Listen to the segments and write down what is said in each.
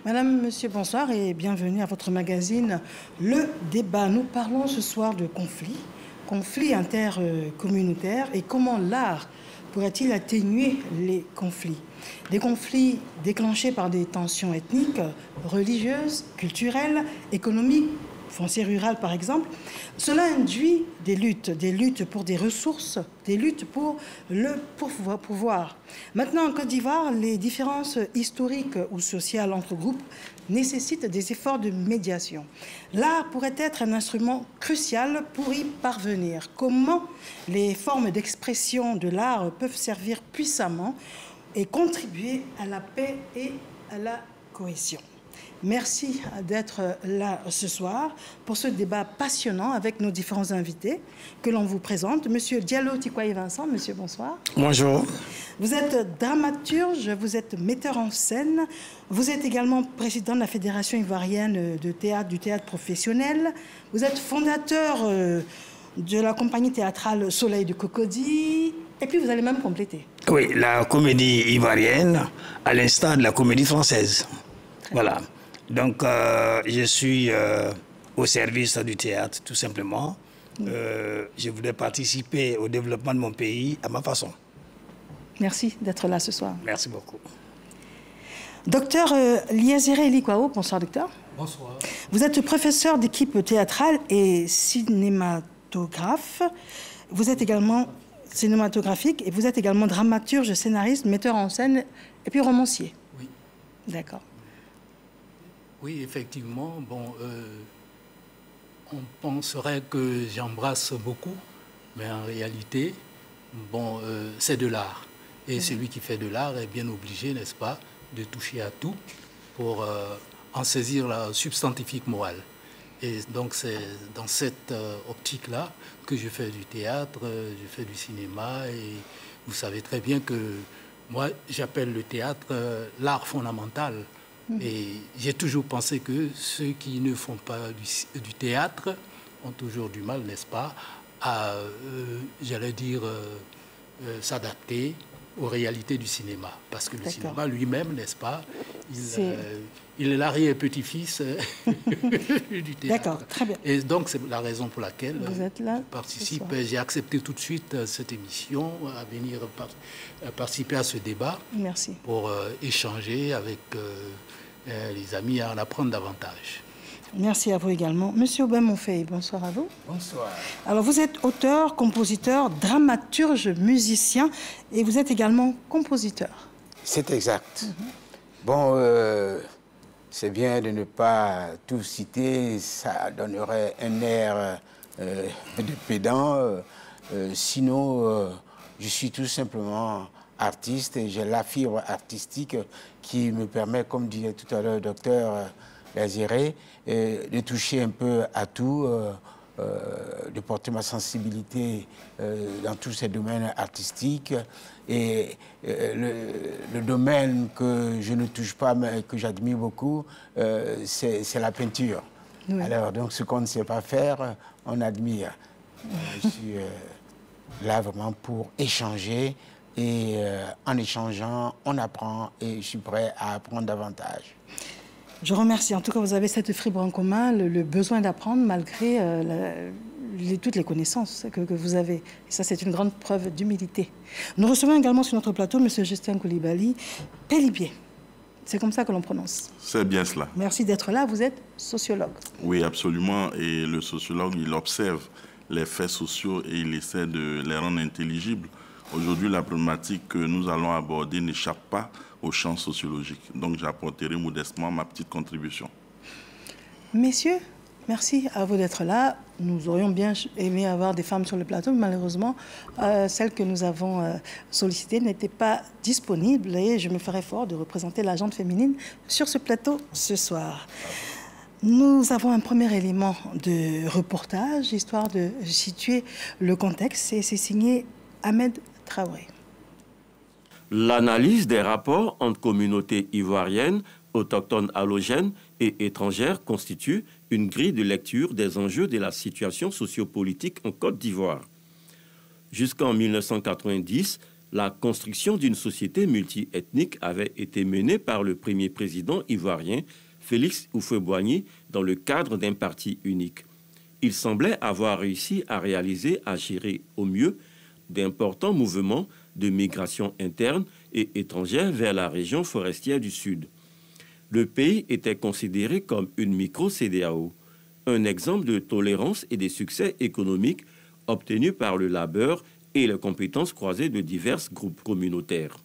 Madame, Monsieur, bonsoir et bienvenue à votre magazine Le Débat. Nous parlons ce soir de conflits intercommunautaires et comment l'art pourrait-il atténuer les conflits. Des conflits déclenchés par des tensions ethniques, religieuses, culturelles, économiques, foncier rural par exemple. Cela induit des luttes pour des ressources, des luttes pour le pouvoir. Maintenant, en Côte d'Ivoire, les différences historiques ou sociales entre groupes nécessitent des efforts de médiation. L'art pourrait être un instrument crucial pour y parvenir. Comment les formes d'expression de l'art peuvent servir puissamment et contribuer à la paix et à la cohésion. Merci d'être là ce soir pour ce débat passionnant avec nos différents invités que l'on vous présente. Monsieur Diallo Tikwaye Vincent, monsieur, bonsoir. Bonjour. Vous êtes dramaturge, vous êtes metteur en scène, vous êtes également président de la Fédération ivoirienne du théâtre professionnel, vous êtes fondateur de la compagnie théâtrale Soleil de Cocody, et puis vous allez même compléter. Oui, la comédie ivoirienne, à l'instar de la comédie française. Voilà. Donc, je suis au service du théâtre, tout simplement. Je voulais participer au développement de mon pays à ma façon. Merci d'être là ce soir. Merci beaucoup. Docteur Liazéré Elikwao, bonsoir docteur. Bonsoir. Vous êtes professeur d'équipe théâtrale et cinématographe. Vous êtes également cinématographique et vous êtes également dramaturge, scénariste, metteur en scène et puis romancier. Oui. D'accord. Oui, effectivement, on penserait que j'embrasse beaucoup, mais en réalité, c'est de l'art. Et celui qui fait de l'art est bien obligé, n'est-ce pas, de toucher à tout pour en saisir la substantifique morale. Et donc, c'est dans cette optique-là que je fais du théâtre, je fais du cinéma, et vous savez très bien que moi, j'appelle le théâtre l'art fondamental. Et j'ai toujours pensé que ceux qui ne font pas du théâtre ont toujours du mal, n'est-ce pas, à, s'adapter aux réalités du cinéma. Parce que le cinéma lui-même, n'est-ce pas, il est l'arrière-petit-fils du théâtre. D'accord, très bien. Et donc, c'est la raison pour laquelle vous êtes là, je participe. J'ai accepté tout de suite cette émission, à venir participer à ce débat. Merci. Pour échanger avec les amis, à en apprendre davantage. Merci à vous également. Monsieur Aubin Monfey, bonsoir à vous. Bonsoir. Alors, vous êtes auteur, compositeur, dramaturge, musicien et vous êtes également compositeur. C'est exact. C'est bien de ne pas tout citer, ça donnerait un air de pédant. Sinon, je suis tout simplement artiste et j'ai la fibre artistique qui me permet, comme disait tout à l'heure le docteur Lazéré, de toucher un peu à tout, de porter ma sensibilité dans tous ces domaines artistiques. Et le domaine que je ne touche pas, mais que j'admire beaucoup, c'est la peinture. Oui. Alors, donc, ce qu'on ne sait pas faire, on admire. Je suis là vraiment pour échanger. Et en échangeant, on apprend et je suis prêt à apprendre davantage. Je remercie. En tout cas, vous avez cette fibre en commun, le besoin d'apprendre malgré toutes les connaissances que vous avez. Et ça, c'est une grande preuve d'humilité. Nous recevons également sur notre plateau M. Justin Coulibaly, Pélipier. C'est comme ça que l'on prononce. C'est bien cela. Merci d'être là. Vous êtes sociologue. Oui, absolument. Et le sociologue, il observe les faits sociaux et il essaie de les rendre intelligibles. Aujourd'hui, la problématique que nous allons aborder n'échappe pas au champ sociologique. Donc, j'apporterai modestement ma petite contribution. Messieurs, merci à vous d'être là. Nous aurions bien aimé avoir des femmes sur le plateau, mais malheureusement, celles que nous avons sollicitées n'étaient pas disponibles et je me ferai fort de représenter la gente féminine sur ce plateau ce soir. Nous avons un premier élément de reportage, histoire de situer le contexte, et c'est signé Ahmed Traoré. L'analyse des rapports entre communautés ivoiriennes, autochtones allogènes et étrangères constitue une grille de lecture des enjeux de la situation sociopolitique en Côte d'Ivoire. Jusqu'en 1990, La construction d'une société multiethnique avait été menée par le premier président ivoirien, Félix Houphouët-Boigny, dans le cadre d'un parti unique. Il semblait avoir réussi à gérer au mieux d'importants mouvements de migration interne et étrangère vers la région forestière du Sud. Le pays était considéré comme une micro-CEDEAO, un exemple de tolérance et des succès économiques obtenus par le labeur et les compétences croisées de divers groupes communautaires.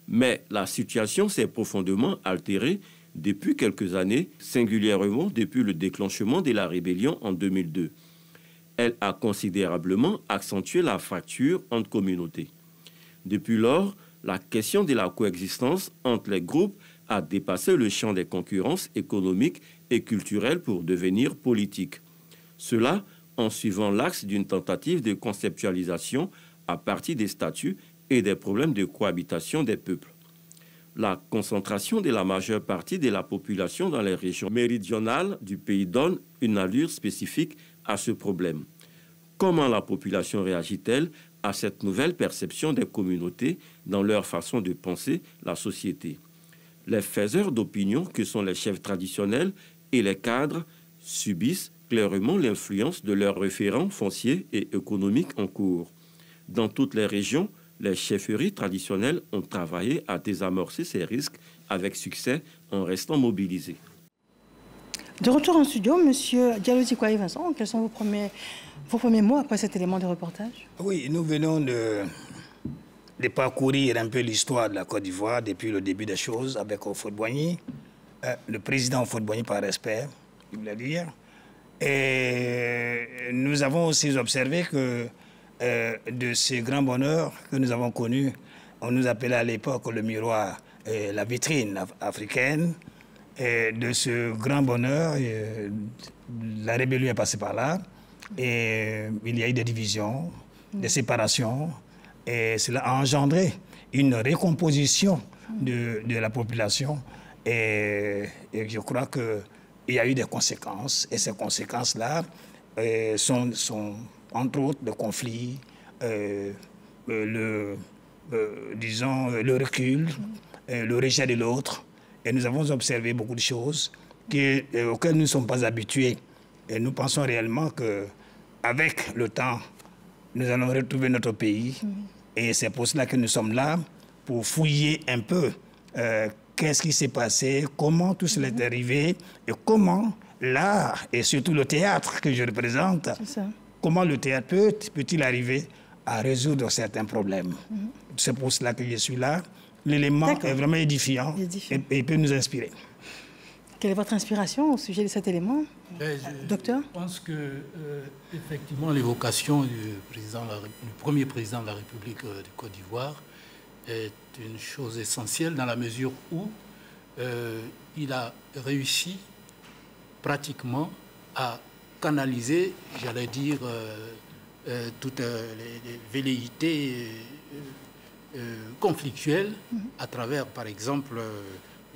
Mais la situation s'est profondément altérée depuis quelques années, singulièrement depuis le déclenchement de la rébellion en 2002. Elle a considérablement accentué la fracture entre communautés. Depuis lors, la question de la coexistence entre les groupes a dépassé le champ des concurrences économiques et culturelles pour devenir politique. Cela en suivant l'axe d'une tentative de conceptualisation à partir des statuts et des problèmes de cohabitation des peuples. La concentration de la majeure partie de la population dans les régions méridionales du pays donne une allure spécifique à ce problème. Comment la population réagit-elle à cette nouvelle perception des communautés dans leur façon de penser la société? Les faiseurs d'opinion que sont les chefs traditionnels et les cadres subissent clairement l'influence de leurs référents fonciers et économiques en cours. Dans toutes les régions, les chefferies traditionnelles ont travaillé à désamorcer ces risques avec succès en restant mobilisés. De retour en studio, M. Diallo Zikwaye Vincent, quels sont vos premiers mots après cet élément de reportage? Oui, nous venons de parcourir un peu l'histoire de la Côte d'Ivoire depuis le début des choses avec Houphouët-Boigny, le président Houphouët-Boigny par respect, je voulais dire. Et nous avons aussi observé que de ces grands bonheurs que nous avons connus, on nous appelait à l'époque le miroir, la vitrine africaine. Et de ce grand bonheur, la rébellion est passée par là. Et il y a eu des divisions, des séparations. Et cela a engendré une récomposition de la population. Et je crois qu'il y a eu des conséquences. Et ces conséquences-là sont entre autres le conflit, le recul, le rejet de l'autre. Et nous avons observé beaucoup de choses auxquelles nous ne sommes pas habitués. Et nous pensons réellement qu'avec le temps, nous allons retrouver notre pays. Et c'est pour cela que nous sommes là, pour fouiller un peu qu'est-ce qui s'est passé, comment tout cela est arrivé, et comment l'art, et surtout le théâtre que je représente, comment le théâtre peut-il arriver à résoudre certains problèmes. C'est pour cela que je suis là. L'élément est vraiment édifiant et peut nous inspirer. Quelle est votre inspiration au sujet de cet élément, docteur? Je pense que, effectivement, l'évocation du premier président de la République de Côte d'Ivoire est une chose essentielle dans la mesure où il a réussi pratiquement à canaliser, j'allais dire, toutes les velléités conflictuelles à travers, par exemple,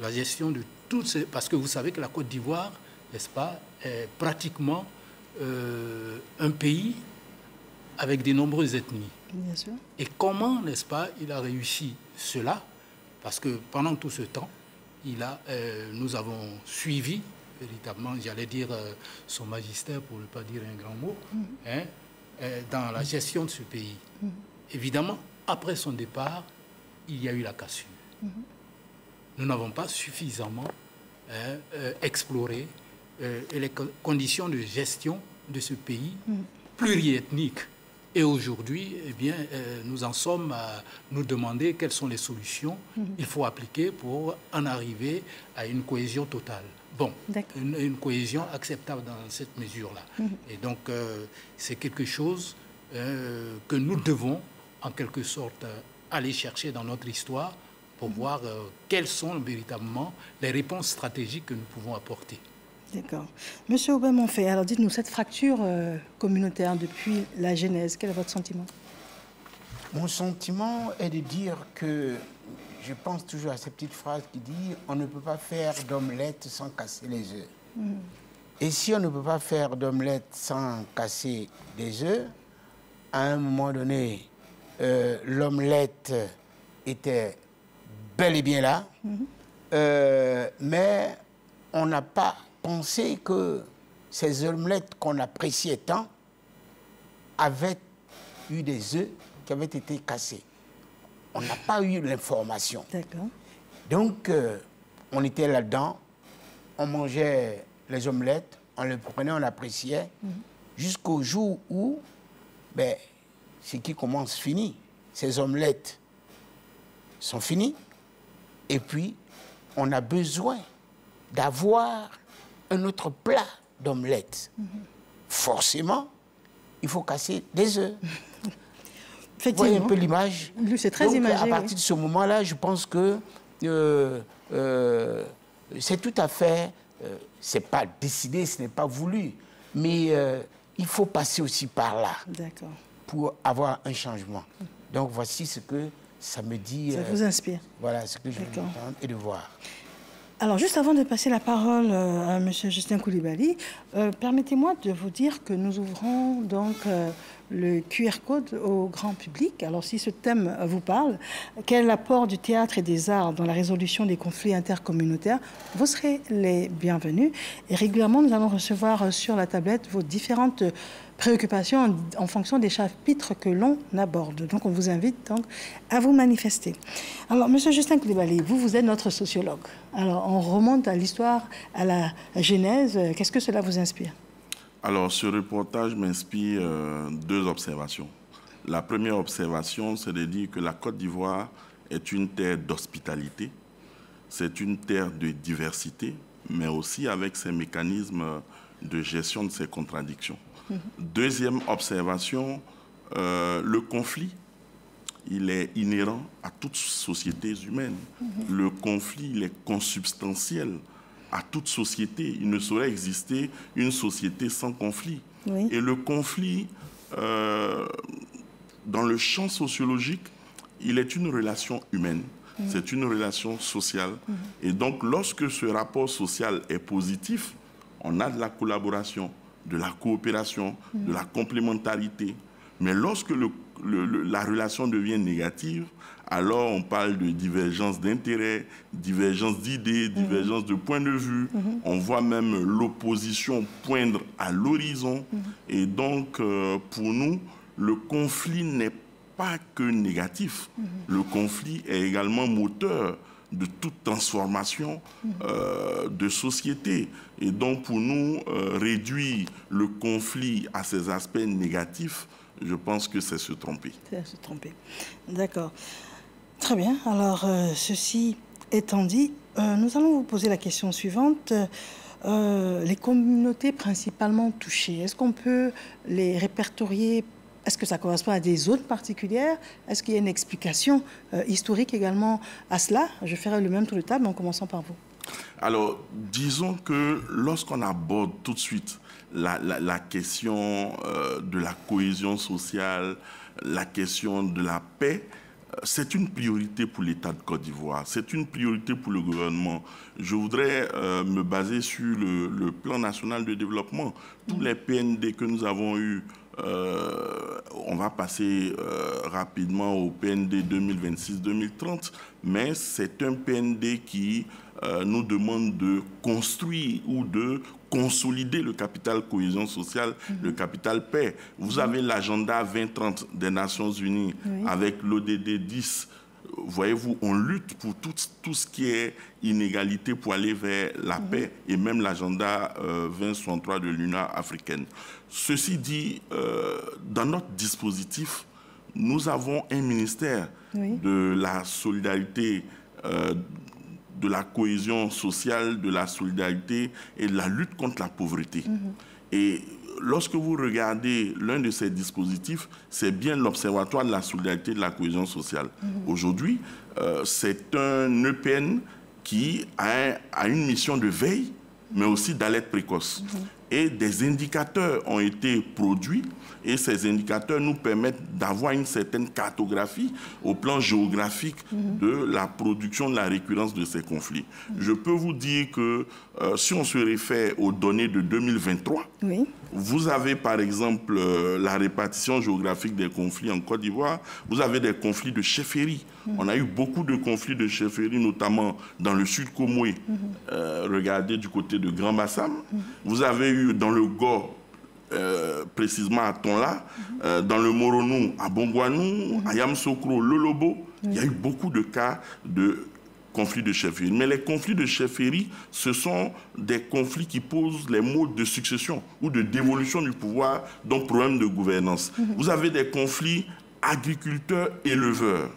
la gestion de toutes ces... Parce que vous savez que la Côte d'Ivoire, n'est-ce pas, est pratiquement un pays avec de nombreuses ethnies. Bien sûr. Et comment, n'est-ce pas, il a réussi cela? Parce que pendant tout ce temps, nous avons suivi véritablement, j'allais dire, son magistère, pour ne pas dire un grand mot, dans la gestion de ce pays. Évidemment, après son départ, il y a eu la cassure. Nous n'avons pas suffisamment exploré les conditions de gestion de ce pays pluriethnique. Et aujourd'hui, eh bien, nous en sommes à nous demander quelles sont les solutions qu'il faut appliquer pour en arriver à une cohésion totale. Bon, une cohésion acceptable dans cette mesure-là. Et donc, c'est quelque chose que nous devons, en quelque sorte, aller chercher dans notre histoire pour voir quelles sont véritablement les réponses stratégiques que nous pouvons apporter. D'accord. Monsieur Aubin-Monfait, alors dites-nous, cette fracture communautaire depuis la genèse, quel est votre sentiment? Mon sentiment est de dire que je pense toujours à cette petite phrase qui dit « on ne peut pas faire d'omelette sans casser les œufs ». Et si on ne peut pas faire d'omelette sans casser des œufs, à un moment donné, l'omelette était bel et bien là, mais on n'a pas pensé que ces omelettes qu'on appréciait tant avaient eu des œufs qui avaient été cassés. On n'a pas eu l'information. D'accord. Donc, on était là-dedans, on mangeait les omelettes, on les prenait, on appréciait, jusqu'au jour où, ben, ce qui commence finit. Ces omelettes sont finies, et puis on a besoin d'avoir un autre plat d'omelettes. Forcément, il faut casser des œufs. Vous voyez un peu l'image? C'est très imagé. À partir de ce moment-là, je pense que c'est tout à fait... c'est pas décidé, ce n'est pas voulu. Mais il faut passer aussi par là pour avoir un changement. Donc voici ce que ça me dit. Ça vous inspire. Voilà ce que je veux entendre et de voir. Alors, juste avant de passer la parole à M. Justin Coulibaly, permettez-moi de vous dire que nous ouvrons donc le QR code au grand public. Alors, si ce thème vous parle, quel est l'apport du théâtre et des arts dans la résolution des conflits intercommunautaires? Vous serez les bienvenus. Et régulièrement, nous allons recevoir sur la tablette vos différentes préoccupations en fonction des chapitres que l'on aborde. Donc, on vous invite donc à vous manifester. Alors, M. Justin Coulibaly, vous êtes notre sociologue. Alors, on remonte à l'histoire, à la genèse. Qu'est-ce que cela vous inspire? Alors, ce reportage m'inspire deux observations. La première observation, c'est de dire que la Côte d'Ivoire est une terre d'hospitalité, c'est une terre de diversité, mais aussi avec ses mécanismes de gestion de ses contradictions. Deuxième observation, le conflit, il est inhérent à toute société humaine. Le conflit, il est consubstantiel à toute société. Il ne saurait exister une société sans conflit. Oui. Et le conflit, dans le champ sociologique, il est une relation humaine. C'est une relation sociale. Et donc, lorsque ce rapport social est positif, on a de la collaboration, de la coopération, de la complémentarité. Mais lorsque la relation devient négative, alors on parle de divergence d'intérêts, divergence d'idées, divergence de points de vue. On voit même l'opposition poindre à l'horizon. Et donc, pour nous, le conflit n'est pas que négatif. Le conflit est également moteur de toute transformation de société. Et donc, pour nous, réduire le conflit à ses aspects négatifs, je pense que c'est se tromper. C'est se tromper. D'accord. Très bien. Alors, ceci étant dit, nous allons vous poser la question suivante. Les communautés principalement touchées, est-ce qu'on peut les répertorier? Est-ce que ça correspond à des zones particulières? Est-ce qu'il y a une explication historique également à cela? Je ferai le même tour de table en commençant par vous. Alors, disons que lorsqu'on aborde tout de suite la question de la cohésion sociale, la question de la paix, c'est une priorité pour l'État de Côte d'Ivoire, c'est une priorité pour le gouvernement. Je voudrais me baser sur le plan national de développement. Tous les PND que nous avons eus, on va passer rapidement au PND 2026-2030, mais c'est un PND qui nous demande de construire ou de consolider le capital cohésion sociale, le capital paix. Vous avez l'agenda 2030 des Nations Unies avec l'ODD 10. Voyez-vous, on lutte pour tout ce qui est inégalité pour aller vers la paix et même l'agenda 2063 de l'Union africaine. Ceci dit, dans notre dispositif, nous avons un ministère de la solidarité, de la cohésion sociale, de la solidarité et de la lutte contre la pauvreté. Et lorsque vous regardez l'un de ces dispositifs, c'est bien l'Observatoire de la solidarité et de la cohésion sociale. Aujourd'hui, c'est un EPN qui a une mission de veille, mais aussi d'alerte précoce. et des indicateurs ont été produits et ces indicateurs nous permettent d'avoir une certaine cartographie au plan géographique de la production, de la récurrence de ces conflits. Je peux vous dire que si on se réfère aux données de 2023, vous avez par exemple la répartition géographique des conflits en Côte d'Ivoire, vous avez des conflits de chefferie. On a eu beaucoup de conflits de chefferie, notamment dans le sud Komoué, regardez du côté de Grand Bassam. Vous avez eu dans le Gor, précisément à Tonla, dans le Moronou, à Bongwanou, à Yamsokro, le Lobo, il y a eu beaucoup de cas de conflits de chefferie. Mais les conflits de chefferie, ce sont des conflits qui posent les modes de succession ou de dévolution du pouvoir, donc problème de gouvernance. Vous avez des conflits agriculteurs-éleveurs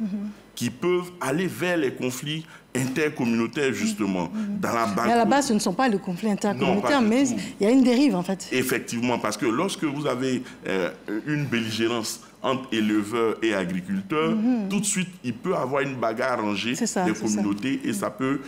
qui peuvent aller vers les conflits intercommunautaires, justement. Dans la mais à la base, ce ne sont pas les conflits intercommunautaires, mais il y a une dérive, en fait. Effectivement, parce que lorsque vous avez une belligérance entre éleveurs et agriculteurs, tout de suite, il peut avoir une bagarre rangée des communautés et ça peut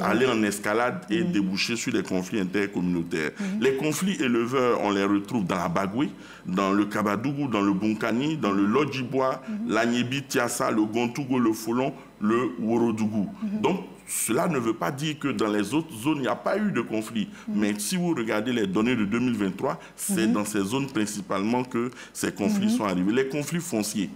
aller en escalade et déboucher sur des conflits intercommunautaires. Les conflits éleveurs, on les retrouve dans la Bagoué, dans le Kabadougou, dans le Bunkani, dans le Lodjibois, l'Agnébi, Tiassa, le Gontougo, le Folon, le Worodougou. Donc, cela ne veut pas dire que dans les autres zones, il n'y a pas eu de conflit. Mais si vous regardez les données de 2023, c'est dans ces zones principalement que ces conflits sont arrivés. Les conflits fonciers,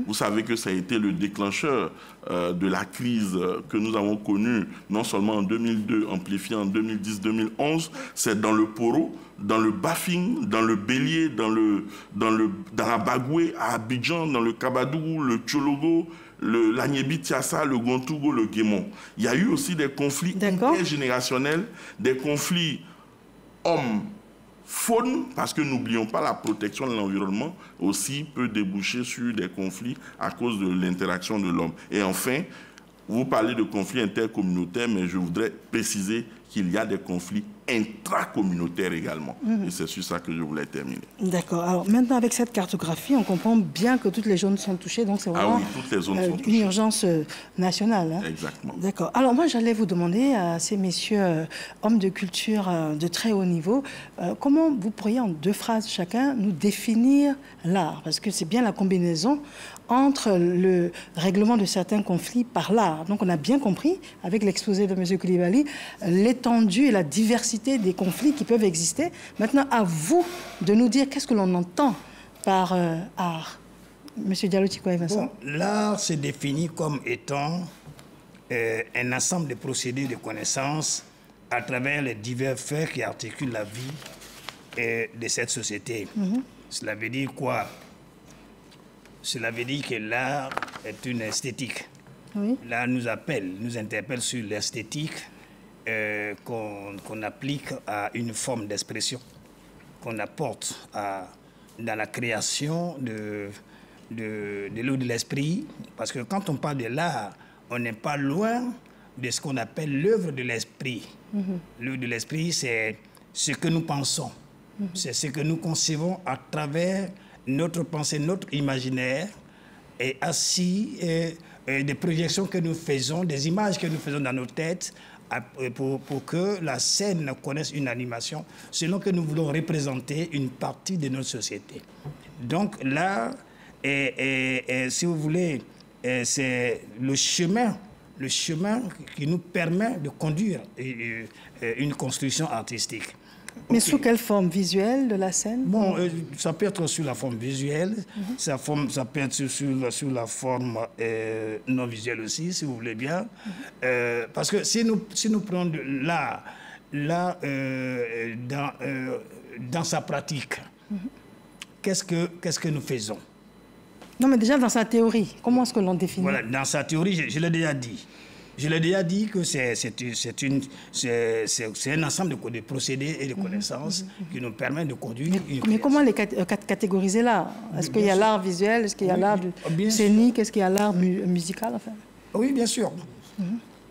vous savez que ça a été le déclencheur de la crise que nous avons connue, non seulement en 2002, amplifiée en 2010-2011, c'est dans le Poro, dans le Bafing, dans le Bélier, dans la Bagoué, à Abidjan, dans le Kabadougou, le Tchologo, l'Agnébi, Tiassa, le Gontougo, le Guémon. Il y a eu aussi des conflits intergénérationnels, des conflits hommes-faune, parce que n'oublions pas la protection de l'environnement aussi peut déboucher sur des conflits à cause de l'interaction de l'homme. Et enfin, vous parlez de conflits intercommunautaires, mais je voudrais préciser qu'il y a des conflits intracommunautaires également. Et c'est sur ça que je voulais terminer. D'accord. Alors maintenant, avec cette cartographie, on comprend bien que toutes les zones sont touchées. Donc c'est vraiment toutes les zones sont touchées. Une urgence nationale. Hein. Exactement. D'accord. Alors moi, j'allais vous demander à ces messieurs hommes de culture de très haut niveau, comment vous pourriez en 2 phrases chacun nous définir l'art? Parce que c'est bien la combinaison entre le règlement de certains conflits par l'art. Donc on a bien compris, avec l'exposé de M. Koulibaly, l'étendue et la diversité des conflits qui peuvent exister. Maintenant, à vous de nous dire qu'est-ce que l'on entend par art. M. Diallo-Tikoé Vincent. Bon, l'art se définit comme étant un ensemble de procédés de connaissances à travers les divers faits qui articulent la vie de cette société. Cela veut dire quoi? Cela veut dire que l'art est une esthétique. L'art nous interpelle sur l'esthétique qu'on applique à une forme d'expression, qu'on apporte dans la création de l'eau de l'esprit. Parce que quand on parle de l'art, on n'est pas loin de ce qu'on appelle l'œuvre de l'esprit. L'œuvre de l'esprit, c'est ce que nous pensons. C'est ce que nous concevons à travers notre pensée, notre imaginaire, et ainsi des projections que nous faisons, des images que nous faisons dans nos têtes pour que la scène connaisse une animation, selon que nous voulons représenter une partie de notre société. Donc là, si vous voulez, c'est le chemin qui nous permet de conduire une construction artistique. Mais sous quelle forme? Visuelle de la scène? Bon, ça peut être sous la forme visuelle, ça peut être sous la forme non visuelle aussi, si vous voulez bien. Parce que si nous prenons l'art dans sa pratique, qu'est-ce que nous faisons? Non, mais déjà dans sa théorie, comment est-ce que l'on définit? Voilà, dans sa théorie, je l'ai déjà dit. Je l'ai déjà dit que c'est un ensemble de procédés et de connaissances qui nous permettent de conduire une Mais comment les catégoriser là? Est-ce qu'il y a l'art visuel? Est-ce qu'il y a l'art scénique? Est-ce qu'il y a l'art musical? Enfin? Oui, bien sûr.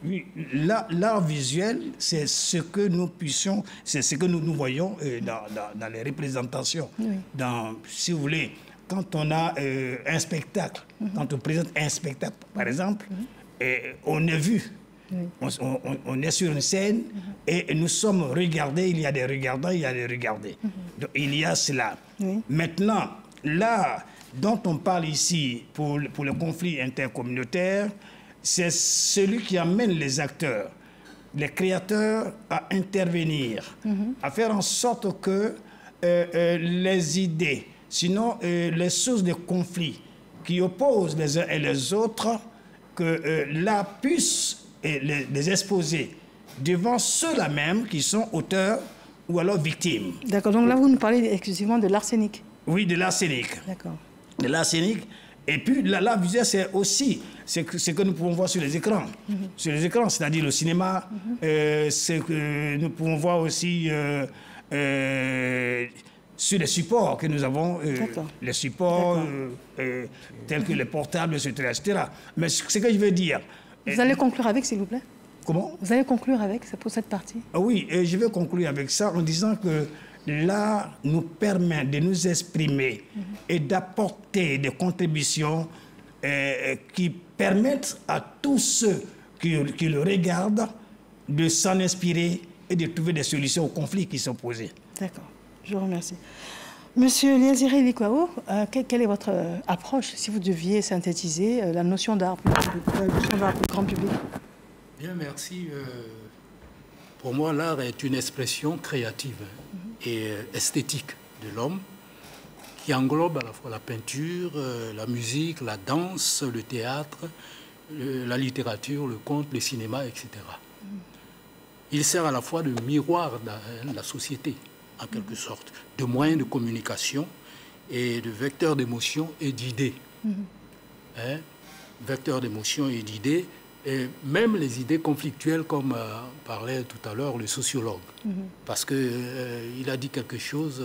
Oui, l'art visuel, c'est ce que nous voyons dans les représentations. Si vous voulez, quand on a un spectacle, quand on présente un spectacle, par exemple, et on est vu, on est sur une scène et nous sommes regardés, il y a des regardants, il y a des regardés. Donc, il y a cela. Oui. Maintenant, là dont on parle ici pour le conflit intercommunautaire, c'est celui qui amène les acteurs, les créateurs à intervenir, à faire en sorte que les idées, sinon les sources de conflits qui opposent les uns et les autres, que là puissent les exposer devant ceux-là même qui sont auteurs ou alors victimes. D'accord, donc là vous nous parlez exclusivement de l'arsenic. Oui, de l'arsenic. D'accord. De l'arsenic. Et puis la visuelle, c'est aussi ce que nous pouvons voir sur les écrans. Sur les écrans, c'est-à-dire le cinéma, ce que nous pouvons voir aussi sur les supports que nous avons, les supports tels que les portables, etc. Mais ce que je veux dire... Vous allez conclure avec, s'il vous plaît? Comment? Vous allez conclure avec, c'est pour cette partie? Oui, je vais conclure avec ça en disant que l'art nous permet de nous exprimer et d'apporter des contributions qui permettent à tous ceux qui le regardent de s'en inspirer et de trouver des solutions aux conflits qui sont posés. D'accord, je vous remercie. Monsieur Liaziré Likwao, quelle est votre approche si vous deviez synthétiser la notion d'art pour le grand public? Bien, merci. Pour moi, l'art est une expression créative et esthétique de l'homme qui englobe à la fois la peinture, la musique, la danse, le théâtre, la littérature, le conte, le cinéma, etc. Il sert à la fois de miroir de la société, en quelque sorte, de moyen de communication et de vecteur d'émotions et d'idées. Vecteur d'émotions et d'idées, et même les idées conflictuelles, comme parlait tout à l'heure le sociologue. Parce qu'il a dit quelque chose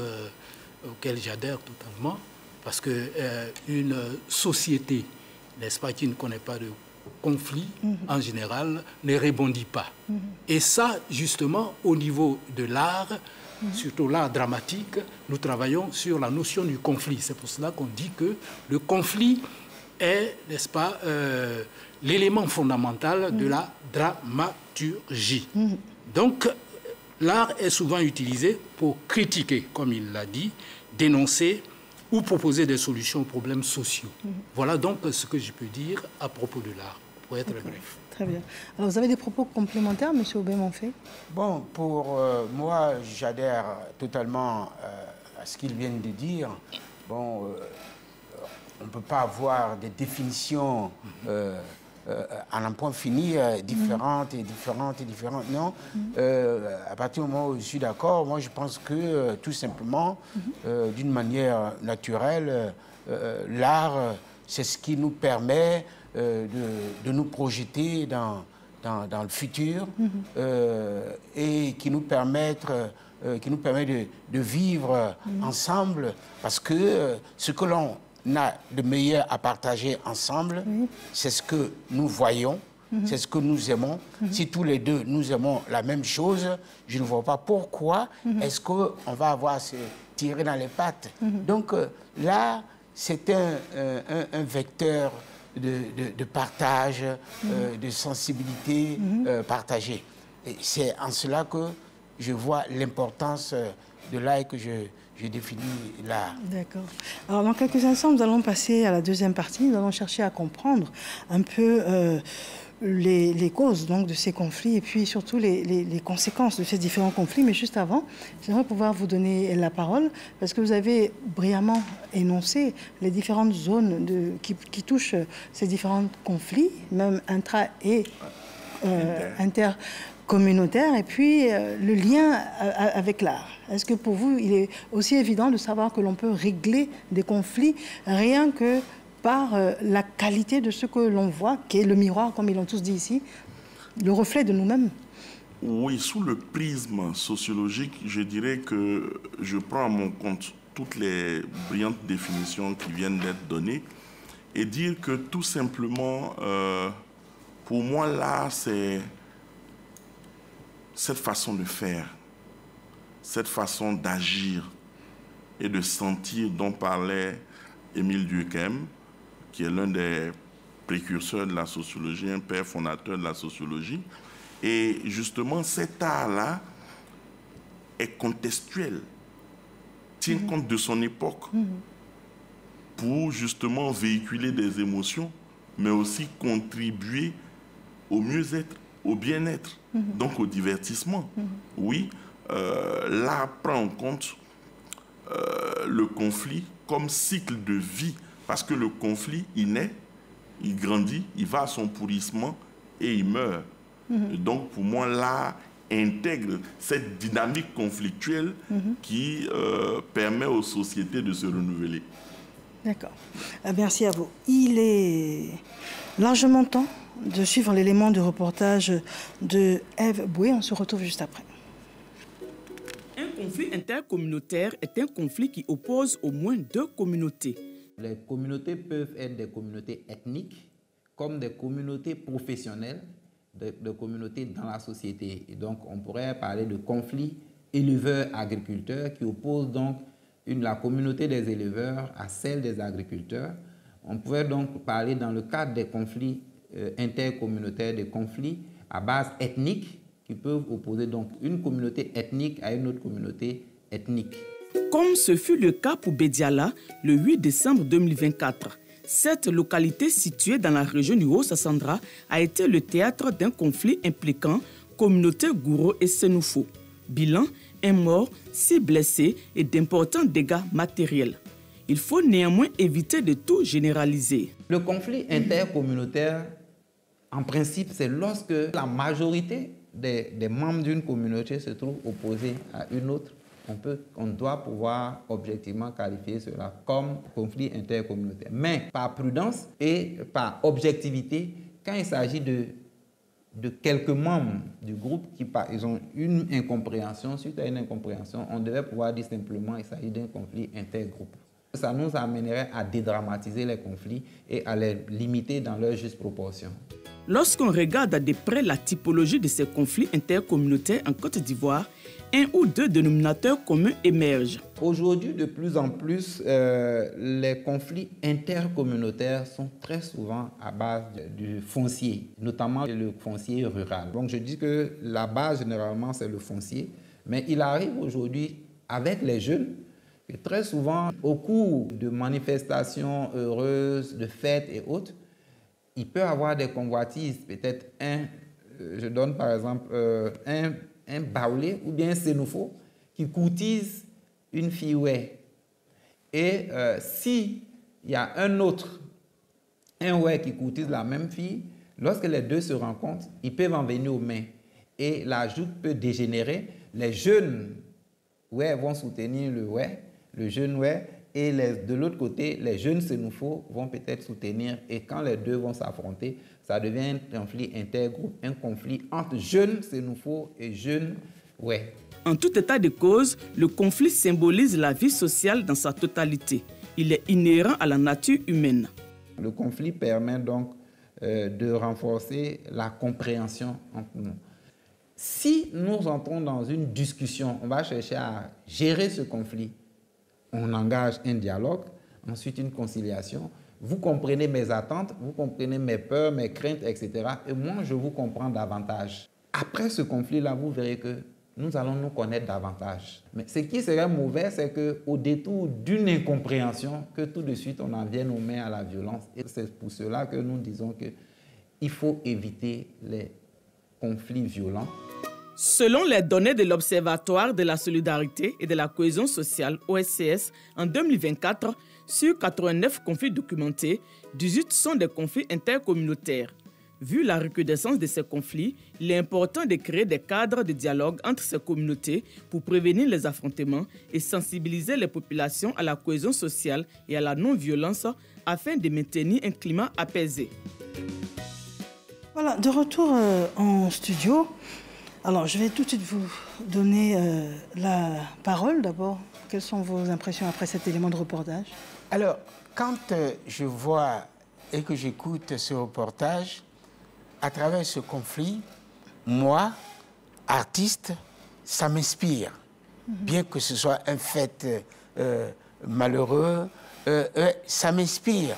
auquel j'adhère totalement, parce qu'une société, n'est-ce pas, qui ne connaît pas de conflit, en général, ne rebondit pas. Et ça, justement, au niveau de l'art, surtout l'art dramatique, nous travaillons sur la notion du conflit. C'est pour cela qu'on dit que le conflit est, n'est-ce pas, l'élément fondamental de la dramaturgie. Donc, l'art est souvent utilisé pour critiquer, comme il l'a dit, dénoncer ou proposer des solutions aux problèmes sociaux. Voilà donc ce que je peux dire à propos de l'art, pour être bref. Très bien. Alors, vous avez des propos complémentaires, M. Aubé-Monfé? Bon, pour moi, j'adhère totalement à ce qu'ils viennent de dire. Bon, on ne peut pas avoir des définitions en un point fini, différentes et différentes et différentes. Non, à partir du moment où je suis d'accord, moi je pense que tout simplement, d'une manière naturelle, l'art, c'est ce qui nous permet de nous projeter dans le futur et qui nous permet de vivre ensemble, parce que ce que l'on a de meilleur à partager ensemble, c'est ce que nous voyons, c'est ce que nous aimons. Si tous les deux nous aimons la même chose, je ne vois pas pourquoi est-ce qu'on va avoir à se tirer dans les pattes. Donc là, c'est un vecteur de partage, de sensibilité partagée. Et c'est en cela que je vois l'importance de l'art et que je définis l'art. D'accord. Alors, dans quelques instants, nous allons passer à la deuxième partie. Nous allons chercher à comprendre un peu les causes donc, de ces conflits et puis surtout les conséquences de ces différents conflits. Mais juste avant, j'aimerais pouvoir vous donner la parole parce que vous avez brillamment énoncé les différentes zones qui touchent ces différents conflits, même intra- et intercommunautaires, et puis le lien avec l'art. Est-ce que pour vous, il est aussi évident de savoir que l'on peut régler des conflits rien que par la qualité de ce que l'on voit, qui est le miroir, comme ils l'ont tous dit ici, le reflet de nous-mêmes? Oui, sous le prisme sociologique, je dirais que je prends à mon compte toutes les brillantes définitions qui viennent d'être données et dire que tout simplement, pour moi, l'art, c'est cette façon de faire, cette façon d'agir et de sentir dont parlait Émile Durkheim, qui est l'un des précurseurs de la sociologie, un père fondateur de la sociologie. Et justement, cet art-là est contextuel, tient compte de son époque pour justement véhiculer des émotions, mais aussi contribuer au mieux-être, au bien-être, donc au divertissement. Oui, l'art prend en compte le conflit comme cycle de vie, parce que le conflit, il naît, il grandit, il va à son pourrissement et il meurt. Et donc, pour moi, l'art intègre cette dynamique conflictuelle qui permet aux sociétés de se renouveler. D'accord. Merci à vous. Il est largement temps de suivre l'élément de reportage de Ève Boué. On se retrouve juste après. Un conflit intercommunautaire est un conflit qui oppose au moins deux communautés. Les communautés peuvent être des communautés ethniques comme des communautés professionnelles, de communautés dans la société. Et donc, on pourrait parler de conflit éleveurs-agriculteurs qui oppose donc la communauté des éleveurs à celle des agriculteurs. On pourrait donc parler dans le cadre des conflits intercommunautaires, des conflits à base ethnique qui peuvent opposer donc une communauté ethnique à une autre communauté ethnique. Comme ce fut le cas pour Bédiala le 8 décembre 2024. Cette localité située dans la région du Haut-Sassandra a été le théâtre d'un conflit impliquant communauté Gouro et Sénoufo. Bilan, 1 mort, 6 blessés et d'importants dégâts matériels. Il faut néanmoins éviter de tout généraliser. Le conflit intercommunautaire, en principe, c'est lorsque la majorité des membres d'une communauté se trouvent opposés à une autre. On doit pouvoir objectivement qualifier cela comme conflit intercommunautaire. Mais par prudence et par objectivité, quand il s'agit de quelques membres du groupe ils ont une incompréhension, suite à une incompréhension, on devait pouvoir dire simplement qu'il s'agit d'un conflit intergroupe. Ça nous amènerait à dédramatiser les conflits et à les limiter dans leur juste proportion. Lorsqu'on regarde de près la typologie de ces conflits intercommunautaires en Côte d'Ivoire, un ou deux dénominateurs communs émergent. Aujourd'hui, de plus en plus, les conflits intercommunautaires sont très souvent à base du foncier, notamment le foncier rural. Donc je dis que la base, généralement, c'est le foncier, mais il arrive aujourd'hui avec les jeunes, que très souvent, au cours de manifestations heureuses, de fêtes et autres, il peut y avoir des convoitises, peut-être je donne par exemple un baoulé ou bien un sénoufo qui courtise une fille oué. Et s'il y a un oué qui courtise la même fille, lorsque les deux se rencontrent, ils peuvent en venir aux mains. Et la joute peut dégénérer. Les jeunes oué vont soutenir le jeune oué, et de l'autre côté, les jeunes sénoufos vont peut-être soutenir. Et quand les deux vont s'affronter, ça devient un conflit intergroupe, un conflit entre jeunes sénoufos et jeunes oué. En tout état de cause, le conflit symbolise la vie sociale dans sa totalité. Il est inhérent à la nature humaine. Le conflit permet donc de renforcer la compréhension entre nous. Si nous entrons dans une discussion, on va chercher à gérer ce conflit. On engage un dialogue, ensuite une conciliation. Vous comprenez mes attentes, vous comprenez mes peurs, mes craintes, etc. Et moi, je vous comprends davantage. Après ce conflit-là, vous verrez que nous allons nous connaître davantage. Mais ce qui serait mauvais, c'est qu'au détour d'une incompréhension, que tout de suite, on en vienne aux mains à la violence. Et c'est pour cela que nous disons qu'il faut éviter les conflits violents. Selon les données de l'Observatoire de la solidarité et de la cohésion sociale, OSCS, en 2024, sur 89 conflits documentés, 18 sont des conflits intercommunautaires. Vu la recrudescence de ces conflits, il est important de créer des cadres de dialogue entre ces communautés pour prévenir les affrontements et sensibiliser les populations à la cohésion sociale et à la non-violence afin de maintenir un climat apaisé. Voilà, de retour en studio. Alors, je vais tout de suite vous donner la parole d'abord. Quelles sont vos impressions après cet élément de reportage? Alors, quand je vois et que j'écoute ce reportage, à travers ce conflit, moi, artiste, ça m'inspire. Bien que ce soit un fait malheureux, ça m'inspire.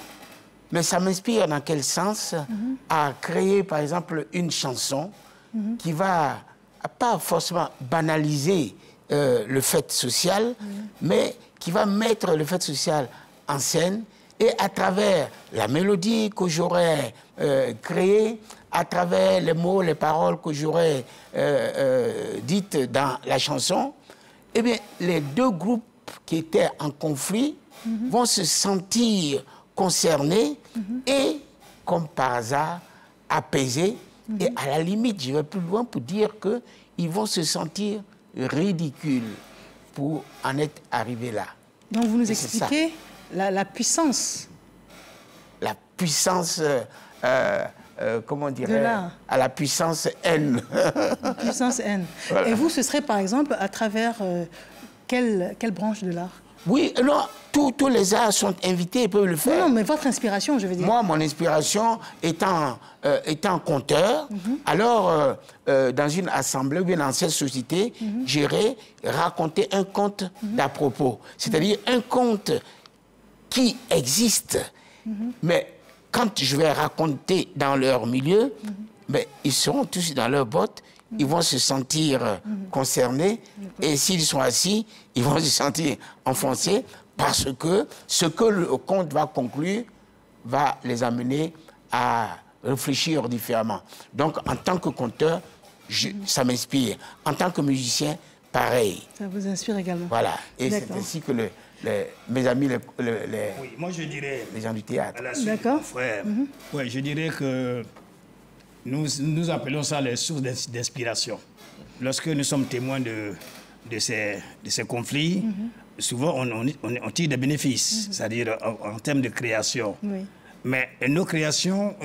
Mais ça m'inspire dans quel sens? À créer, par exemple, une chanson qui va pas forcément banaliser le fait social, mais qui va mettre le fait social en scène, et à travers la mélodie que j'aurais créée, à travers les mots, les paroles que j'aurais dites dans la chanson, eh bien, les deux groupes qui étaient en conflit vont se sentir concernés et, comme par hasard, apaisés. Et à la limite, je vais plus loin pour dire qu'ils vont se sentir ridicules pour en être arrivés là. Donc vous nous expliquez la puissance. La puissance, comment dirais à la puissance N. La puissance N. Voilà. Et vous, ce serait par exemple à travers quelle branche de l'art? Oui, non, tous les arts sont invités et peuvent le faire. Non, mais votre inspiration, je veux dire. Moi, mon inspiration étant conteur, alors dans une assemblée ou bien dans cette société, j'irai raconter un conte d'à propos. C'est-à-dire un conte qui existe, mais quand je vais raconter dans leur milieu, mais ils seront tous dans leurs bottes, ils vont se sentir concernés, et s'ils sont assis, ils vont se sentir enfoncés, parce que ce que le conte va conclure va les amener à réfléchir différemment. Donc, en tant que conteur, ça m'inspire. En tant que musicien, pareil. Ça vous inspire également. Voilà. Et c'est ainsi que mes amis, oui, moi je dirais, les gens du théâtre. D'accord. Ouais, je dirais que nous appelons ça les sources d'inspiration. Lorsque nous sommes témoins de ces conflits, souvent on tire des bénéfices, c'est-à-dire en termes de création. Oui. Mais nos créations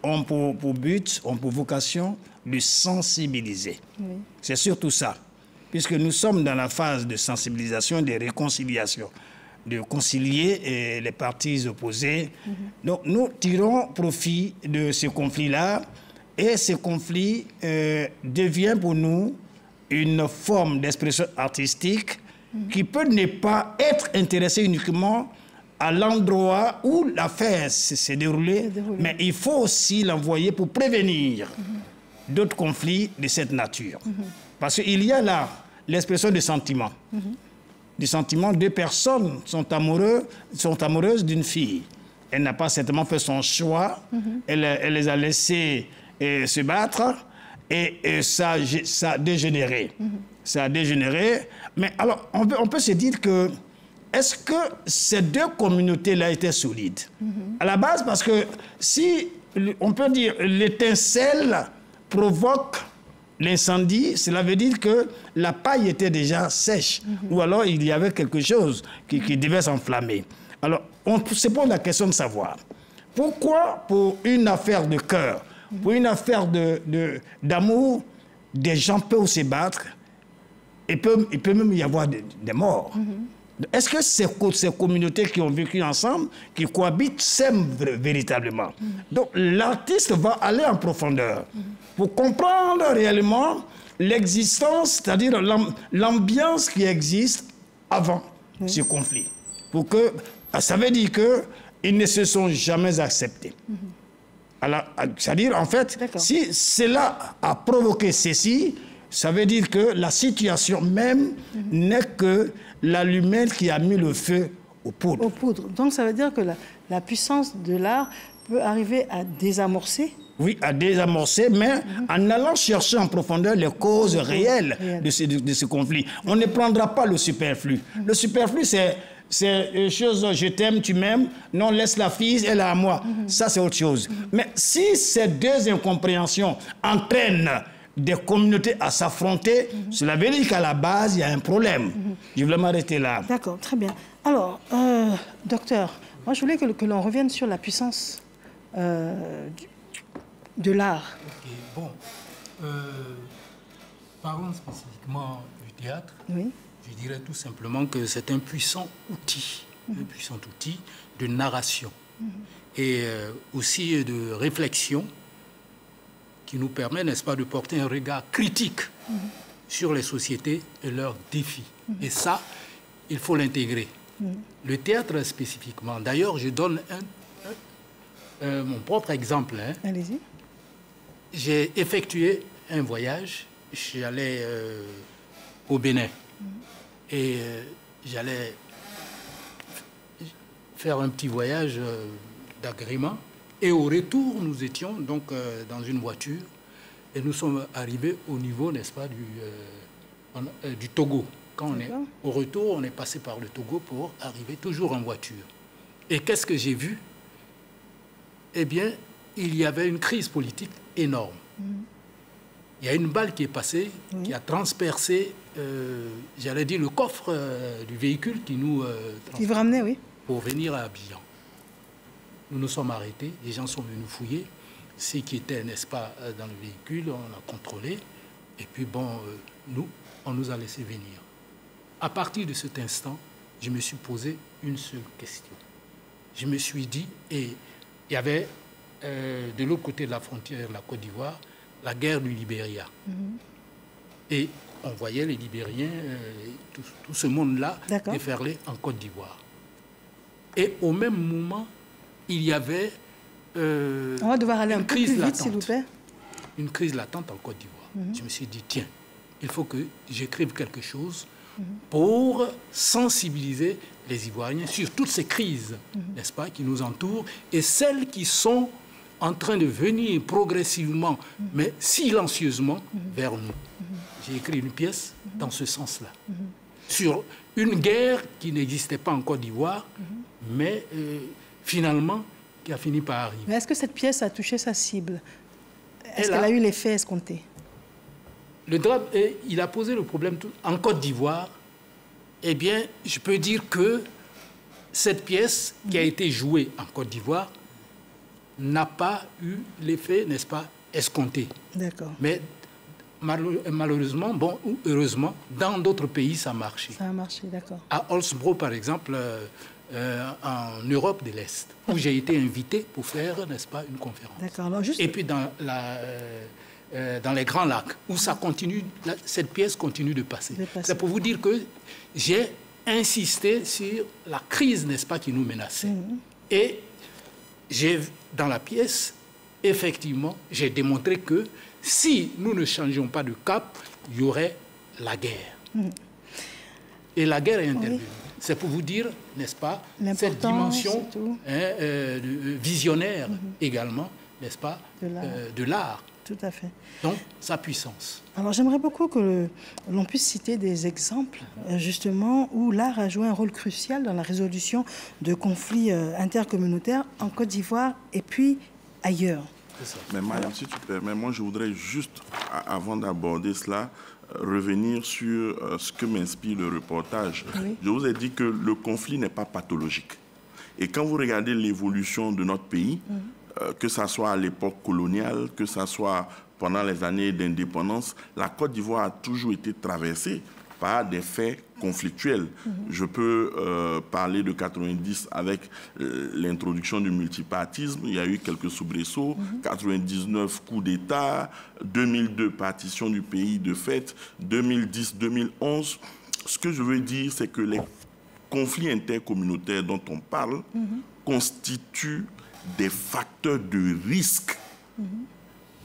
ont pour but, ont pour vocation de sensibiliser. Oui. C'est surtout ça. Puisque nous sommes dans la phase de sensibilisation, de réconciliation, de concilier les parties opposées. Donc nous tirons profit de ce conflit-là, et ce conflit devient pour nous une forme d'expression artistique qui peut ne pas être intéressée uniquement à l'endroit où l'affaire s'est déroulée, mais il faut aussi l'envoyer pour prévenir d'autres conflits de cette nature. Parce qu'il y a là l'expression de sentiments. Des sentiments, deux personnes sont amoureuses d'une fille. Elle n'a pas certainement fait son choix, elle les a laissés se battre, et ça a dégénéré. Ça a dégénéré. Mais alors, on peut se dire que, est-ce que ces deux communautés-là étaient solides? À la base, parce que si, on peut dire, l'étincelle provoque l'incendie, cela veut dire que la paille était déjà sèche, ou alors il y avait quelque chose qui devait s'enflammer. Alors, on se pose la question de savoir, pourquoi pour une affaire de cœur, pour une affaire d'amour, des gens peuvent se battre, et il peut même y avoir des morts. Est-ce que ces communautés qui ont vécu ensemble, qui cohabitent, s'aiment véritablement? Donc l'artiste va aller en profondeur pour comprendre réellement l'existence, c'est-à-dire l'ambiance qui existe avant ce conflit. Ça veut dire qu'ils ne se sont jamais acceptés. C'est-à-dire, en fait, si cela a provoqué ceci, ça veut dire que la situation même n'est que l'allumette qui a mis le feu aux poudres. Donc ça veut dire que la puissance de l'art peut arriver à désamorcer? Oui, à désamorcer, mais en allant chercher en profondeur les causes réelles de ce conflit. On ne prendra pas le superflu. Le superflu, c'est une chose, je t'aime, tu m'aimes, non, laisse la fille, elle est à moi. Ça, c'est autre chose. Mais si ces deux incompréhensions entraînent des communautés à s'affronter, cela veut dire qu'à la base, il y a un problème. Je voulais m'arrêter là. D'accord, très bien. Alors, docteur, moi je voulais que l'on revienne sur la puissance de l'art. Okay, bon. Parlons spécifiquement du théâtre. Oui. Je dirais tout simplement que c'est un puissant outil, de narration et aussi de réflexion qui nous permet, n'est-ce pas, de porter un regard critique sur les sociétés et leurs défis. Et ça, il faut l'intégrer. Le théâtre spécifiquement. D'ailleurs, je donne mon propre exemple. Allez-y. J'ai effectué un voyage, j'allais au Bénin. Et j'allais faire un petit voyage d'agrément. Et au retour, nous étions donc dans une voiture et nous sommes arrivés au niveau, n'est-ce pas, du Togo. Quand on est au retour, on est passé par le Togo pour arriver toujours en voiture. Et qu'est-ce que j'ai vu? Eh bien, il y avait une crise politique énorme. Il y a une balle qui est passée, qui a transpercé, j'allais dire, le coffre du véhicule qui nous qui vous ramenait, oui, pour venir à Abidjan. Nous nous sommes arrêtés, les gens sont venus fouiller ce qui était, n'est-ce pas, dans le véhicule, on a contrôlé, et puis bon, on nous a laissé venir. À partir de cet instant, je me suis posé une seule question. Je me suis dit, et il y avait de l'autre côté de la frontière, la Côte d'Ivoire, la guerre du Libéria. Et on voyait les Libériens, tout ce monde-là, déferler en Côte d'Ivoire. Et au même moment, il y avait on va devoir aller un peu plus vite, s'il vous plaît. Une crise latente en Côte d'Ivoire. Je me suis dit, tiens, il faut que j'écrive quelque chose pour sensibiliser les Ivoiriens sur toutes ces crises, n'est-ce pas, qui nous entourent, et celles qui sont en train de venir progressivement, mais silencieusement, vers nous. J'ai écrit une pièce dans ce sens-là, sur une guerre qui n'existait pas en Côte d'Ivoire, mais finalement, qui a fini par arriver. Mais est-ce que cette pièce a touché sa cible? Est-ce qu'elle a eu l'effet escompté? Le drame, il a posé le problème en Côte d'Ivoire. Eh bien, je peux dire que cette pièce qui a été jouée en Côte d'Ivoire n'a pas eu l'effet, n'est-ce pas, escompté. D'accord. Mais malheureusement, bon, ou heureusement, dans d'autres pays, ça a marché. Ça a marché, d'accord. À Holsbro, par exemple, en Europe de l'Est, où j'ai été invité pour faire, n'est-ce pas, une conférence. D'accord. Alors juste... Et puis dans les Grands Lacs, où ça continue, cette pièce continue de passer. C'est pour vous dire que j'ai insisté sur la crise, n'est-ce pas, qui nous menaçait. Et dans la pièce, effectivement, j'ai démontré que si nous ne changions pas de cap, il y aurait la guerre. Et la guerre est intervenue. C'est pour vous dire, n'est-ce pas, cette dimension visionnaire également, n'est-ce pas, de l'art. Tout à fait. Donc, sa puissance. Alors, j'aimerais beaucoup que l'on puisse citer des exemples, justement, où l'art a joué un rôle crucial dans la résolution de conflits intercommunautaires en Côte d'Ivoire et puis ailleurs. Mais madame, si tu permets, moi, je voudrais juste, avant d'aborder cela, revenir sur ce que m'inspire le reportage. Oui. Je vous ai dit que le conflit n'est pas pathologique. Et quand vous regardez l'évolution de notre pays, que ce soit à l'époque coloniale, que ce soit pendant les années d'indépendance, la Côte d'Ivoire a toujours été traversée par des faits conflictuels. Je peux parler de 90 avec l'introduction du multipartisme. Il y a eu quelques soubresauts. 99, coup d'État. 2002, partition du pays de fait. 2010, 2011. Ce que je veux dire, c'est que les conflits intercommunautaires dont on parle constituent des facteurs de risque.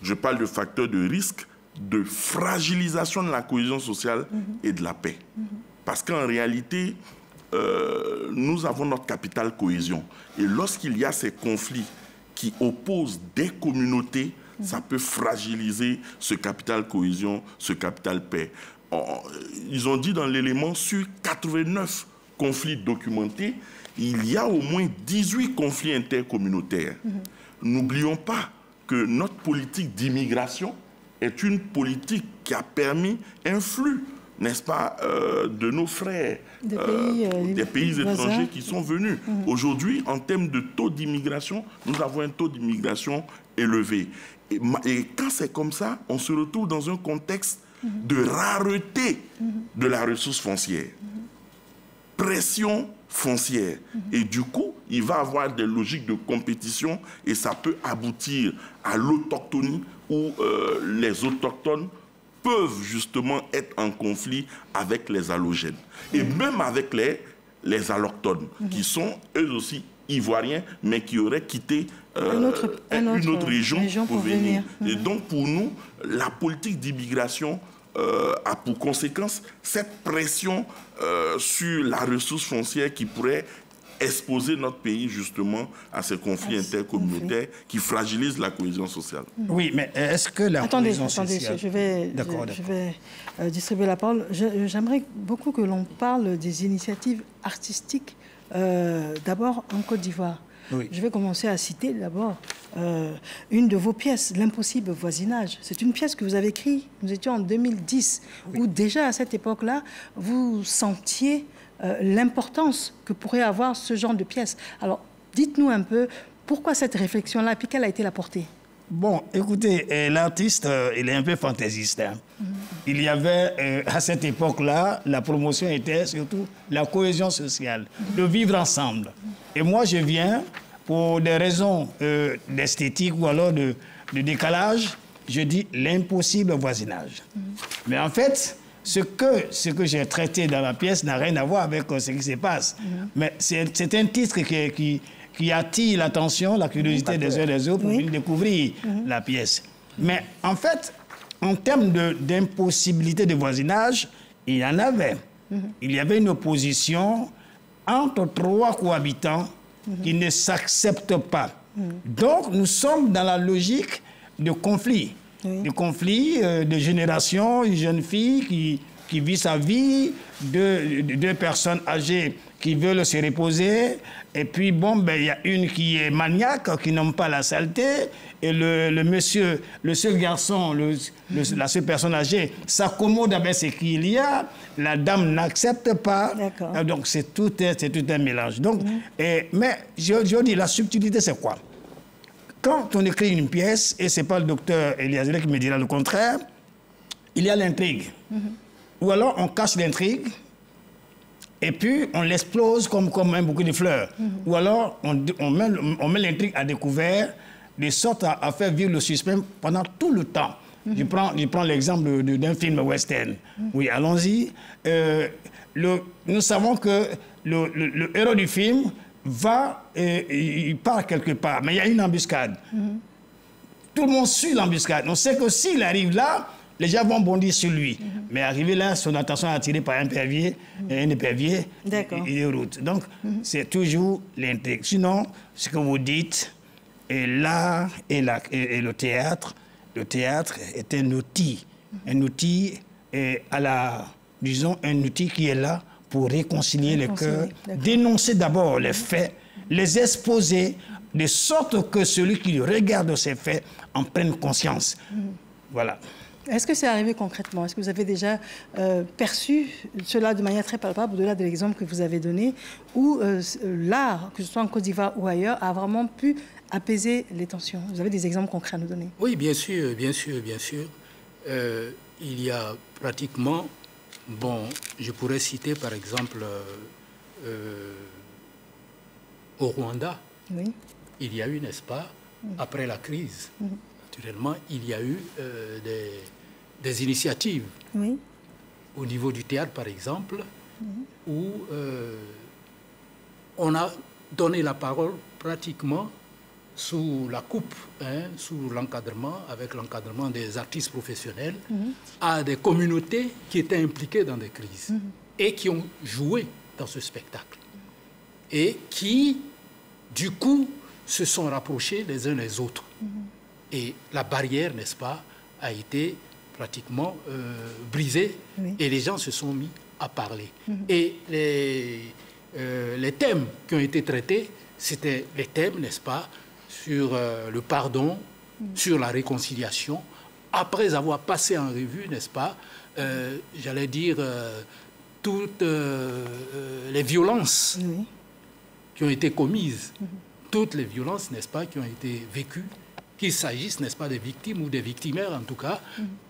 Je parle de facteurs de risque de fragilisation de la cohésion sociale et de la paix. Parce qu'en réalité, nous avons notre capital cohésion. Et lorsqu'il y a ces conflits qui opposent des communautés, ça peut fragiliser ce capital cohésion, ce capital paix. Ils ont dit dans l'élément, sur 89 conflits documentés, il y a au moins 18 conflits intercommunautaires. N'oublions pas que notre politique d'immigration est une politique qui a permis un flux, n'est-ce pas, de nos frères des pays étrangers qui sont venus. Aujourd'hui, en termes de taux d'immigration, nous avons un taux d'immigration élevé. Et quand c'est comme ça, on se retrouve dans un contexte de rareté de la ressource foncière. Pression foncière. Et du coup, il va y avoir des logiques de compétition et ça peut aboutir à l'autochtonie où les autochtones peuvent justement être en conflit avec les allogènes. Et même avec les allochtones, qui sont eux aussi ivoiriens, mais qui auraient quitté une autre région pour venir. Et donc, pour nous, la politique d'immigration a pour conséquence cette pression sur la ressource foncière qui pourrait exposer notre pays justement à ces conflits intercommunautaires qui fragilisent la cohésion sociale. Oui, mais est-ce que la cohésion sociale... je vais distribuer la parole. J'aimerais beaucoup que l'on parle des initiatives artistiques, d'abord en Côte d'Ivoire. Oui. Je vais commencer à citer d'abord une de vos pièces, L'impossible voisinage. C'est une pièce que vous avez écrite, nous étions en 2010, où déjà à cette époque-là, vous sentiez l'importance que pourrait avoir ce genre de pièce. Alors, dites-nous un peu, pourquoi cette réflexion-là, puis quelle a été la portée? Bon, écoutez, l'artiste, il est un peu fantaisiste. Hein. Il y avait, à cette époque-là, la promotion était surtout la cohésion sociale, de vivre ensemble. Et moi, je viens, pour des raisons d'esthétique ou alors de décalage, je dis l'impossible voisinage. Mais en fait, ce que j'ai traité dans la pièce n'a rien à voir avec ce qui se passe. Mais c'est un titre qui attire l'attention, la curiosité des uns et des autres pour venir découvrir la pièce. Mais en fait, en termes d'impossibilité de voisinage, il y en avait. Il y avait une opposition entre trois cohabitants qui ne s'acceptent pas. Donc, nous sommes dans la logique de conflit. De conflit de génération, une jeune fille qui vit sa vie, deux personnes âgées qui veulent se reposer, et puis bon, ben, y a une qui est maniaque, qui n'aime pas la saleté, et le monsieur, le seul garçon, la seule personne âgée s'accommode avec ce qu'il y a, la dame n'accepte pas, donc c'est tout un mélange. Donc, mais je dis, la subtilité c'est quoi? Quand on écrit une pièce, et ce n'est pas le docteur Eliazele qui me dira le contraire, il y a l'intrigue. Ou alors on cache l'intrigue, et puis on l'explose comme un bouquet de fleurs. Ou alors on met l'intrigue à découvert, de sorte à faire vivre le suspense pendant tout le temps. Je prends l'exemple d'un film western. Oui, allons-y. Nous savons que le héros du film il part quelque part, mais il y a une embuscade. Tout le monde suit l'embuscade. On sait que s'il arrive là, les gens vont bondir sur lui. Mais arrivé là, son attention est attirée par un épervier, il est route. Donc, c'est toujours l'intrigue. Sinon, ce que vous dites, et l'art et le théâtre est un outil. Un outil, disons, un outil qui est là pour réconcilier les cœurs, dénoncer d'abord les faits, les exposer, de sorte que celui qui regarde ces faits en prenne conscience. Voilà. Est-ce que c'est arrivé concrètement? Est-ce que vous avez déjà perçu cela de manière très palpable, au-delà de l'exemple que vous avez donné, où l'art, que ce soit en Côte d'Ivoire ou ailleurs, a vraiment pu apaiser les tensions? Vous avez des exemples concrets à nous donner? Oui, bien sûr, bien sûr, bien sûr. Il y a pratiquement... Bon, je pourrais citer par exemple au Rwanda, il y a eu, n'est-ce pas, après la crise, naturellement, il y a eu des initiatives au niveau du théâtre, par exemple, où on a donné la parole pratiquement sous la coupe, sous l'encadrement, avec l'encadrement des artistes professionnels, à des communautés qui étaient impliquées dans des crises et qui ont joué dans ce spectacle. Et qui, du coup, se sont rapprochés les uns les autres. Et la barrière, n'est-ce pas, a été pratiquement brisée et les gens se sont mis à parler. Et les thèmes qui ont été traités, c'était les thèmes, n'est-ce pas, sur le pardon, sur la réconciliation, après avoir passé en revue, n'est-ce pas, j'allais dire, toutes les violences qui ont été commises, toutes les violences, n'est-ce pas, qui ont été vécues, qu'il s'agisse, n'est-ce pas, des victimes ou des victimaires, en tout cas,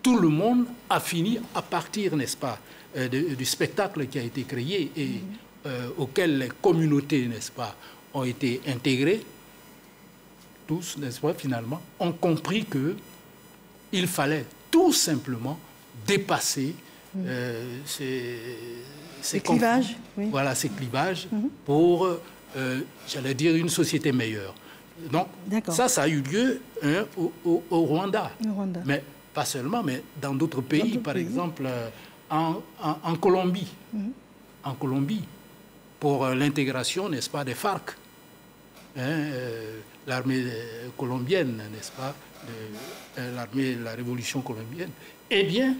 tout le monde a fini à partir, n'est-ce pas, du spectacle qui a été créé et auquel les communautés, n'est-ce pas, ont été intégrées. Tous, n'est-ce pas, finalement, ont compris qu'il fallait tout simplement dépasser ces clivages. Voilà, ces clivages pour, j'allais dire, une société meilleure. Donc, ça a eu lieu au Rwanda. Mais pas seulement, mais dans d'autres pays. Par exemple, en Colombie. En Colombie, pour l'intégration, n'est-ce pas, des FARC. L'armée colombienne, n'est-ce pas, l'armée de la révolution colombienne. Eh bien,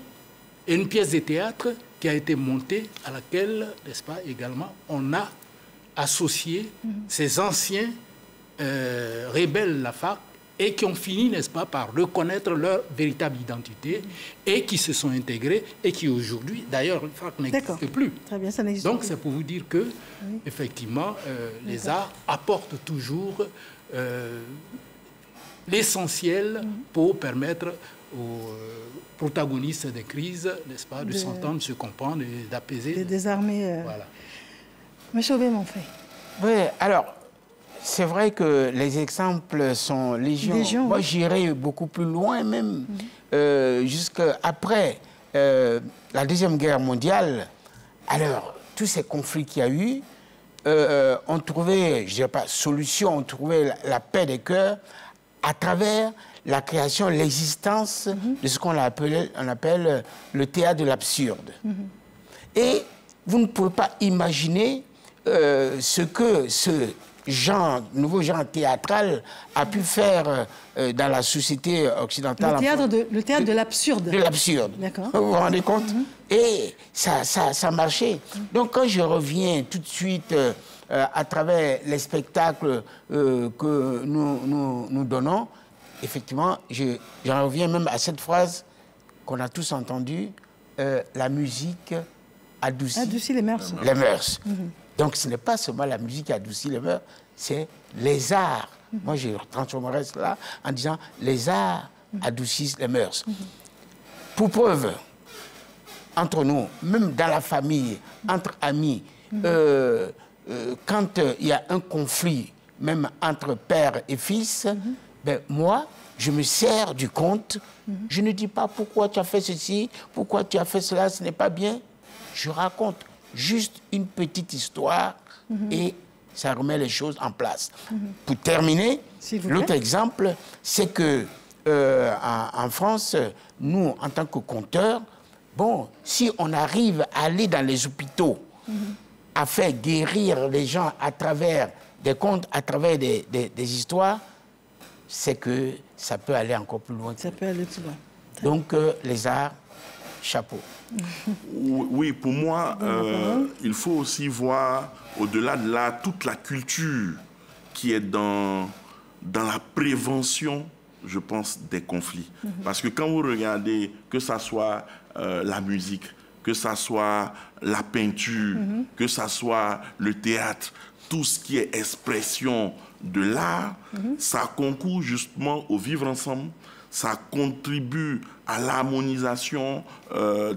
une pièce de théâtre qui a été montée, à laquelle, n'est-ce pas, également, on a associé ces anciens rebelles, la FARC, et qui ont fini, n'est-ce pas, par reconnaître leur véritable identité et qui se sont intégrés et qui aujourd'hui, d'ailleurs, le FARC n'existe plus. Très bien, ça n'existe Donc, plus. c'est pour vous dire que, effectivement, les arts apportent toujours l'essentiel pour permettre aux protagonistes des crises, n'est-ce pas, de s'entendre, de se comprendre et d'apaiser. De désarmer. Voilà. Monsieur Aubé-Monfay. Oui, alors, c'est vrai que les exemples sont légion. Moi, j'irais beaucoup plus loin même, jusqu'après la Deuxième Guerre mondiale. Alors, tous ces conflits qu'il y a eu, on trouvait, je ne dirais pas solution, on trouvait la paix des cœurs à travers la création, l'existence de ce qu'on appelle le théâtre de l'absurde. Et vous ne pouvez pas imaginer ce que ce nouveau genre théâtral a pu faire dans la société occidentale. Le théâtre de l'absurde. De l'absurde. D'accord. Vous vous rendez compte? Et ça marchait. Donc quand je reviens tout de suite à travers les spectacles que nous donnons, effectivement, j'en reviens même à cette phrase qu'on a tous entendue, la musique adoucit les mœurs. Les mœurs. Donc ce n'est pas seulement la musique qui adoucit les mœurs, c'est les arts. Moi, je transformerais cela en disant les arts adoucissent les mœurs. Pour preuve, entre nous, même dans la famille, entre amis, quand il y a un conflit, même entre père et fils, ben, moi, je me sers du conte. Je ne dis pas pourquoi tu as fait ceci, pourquoi tu as fait cela, ce n'est pas bien. Je raconte juste une petite histoire et ça remet les choses en place. Pour terminer, l'autre exemple, c'est que en France, nous, en tant que conteurs, bon, si on arrive à aller dans les hôpitaux, à faire guérir les gens à travers des contes, à travers des histoires, c'est que ça peut aller encore plus loin. Ça peut aller plus loin. Donc, les arts, chapeau. Oui, pour moi, il faut aussi voir, au-delà de là, toute la culture qui est dans la prévention, je pense, des conflits. Parce que quand vous regardez, que ça soit la musique, que ça soit la peinture, que ça soit le théâtre, tout ce qui est expression de l'art, ça concourt justement au vivre ensemble, ça contribue à l'harmonisation.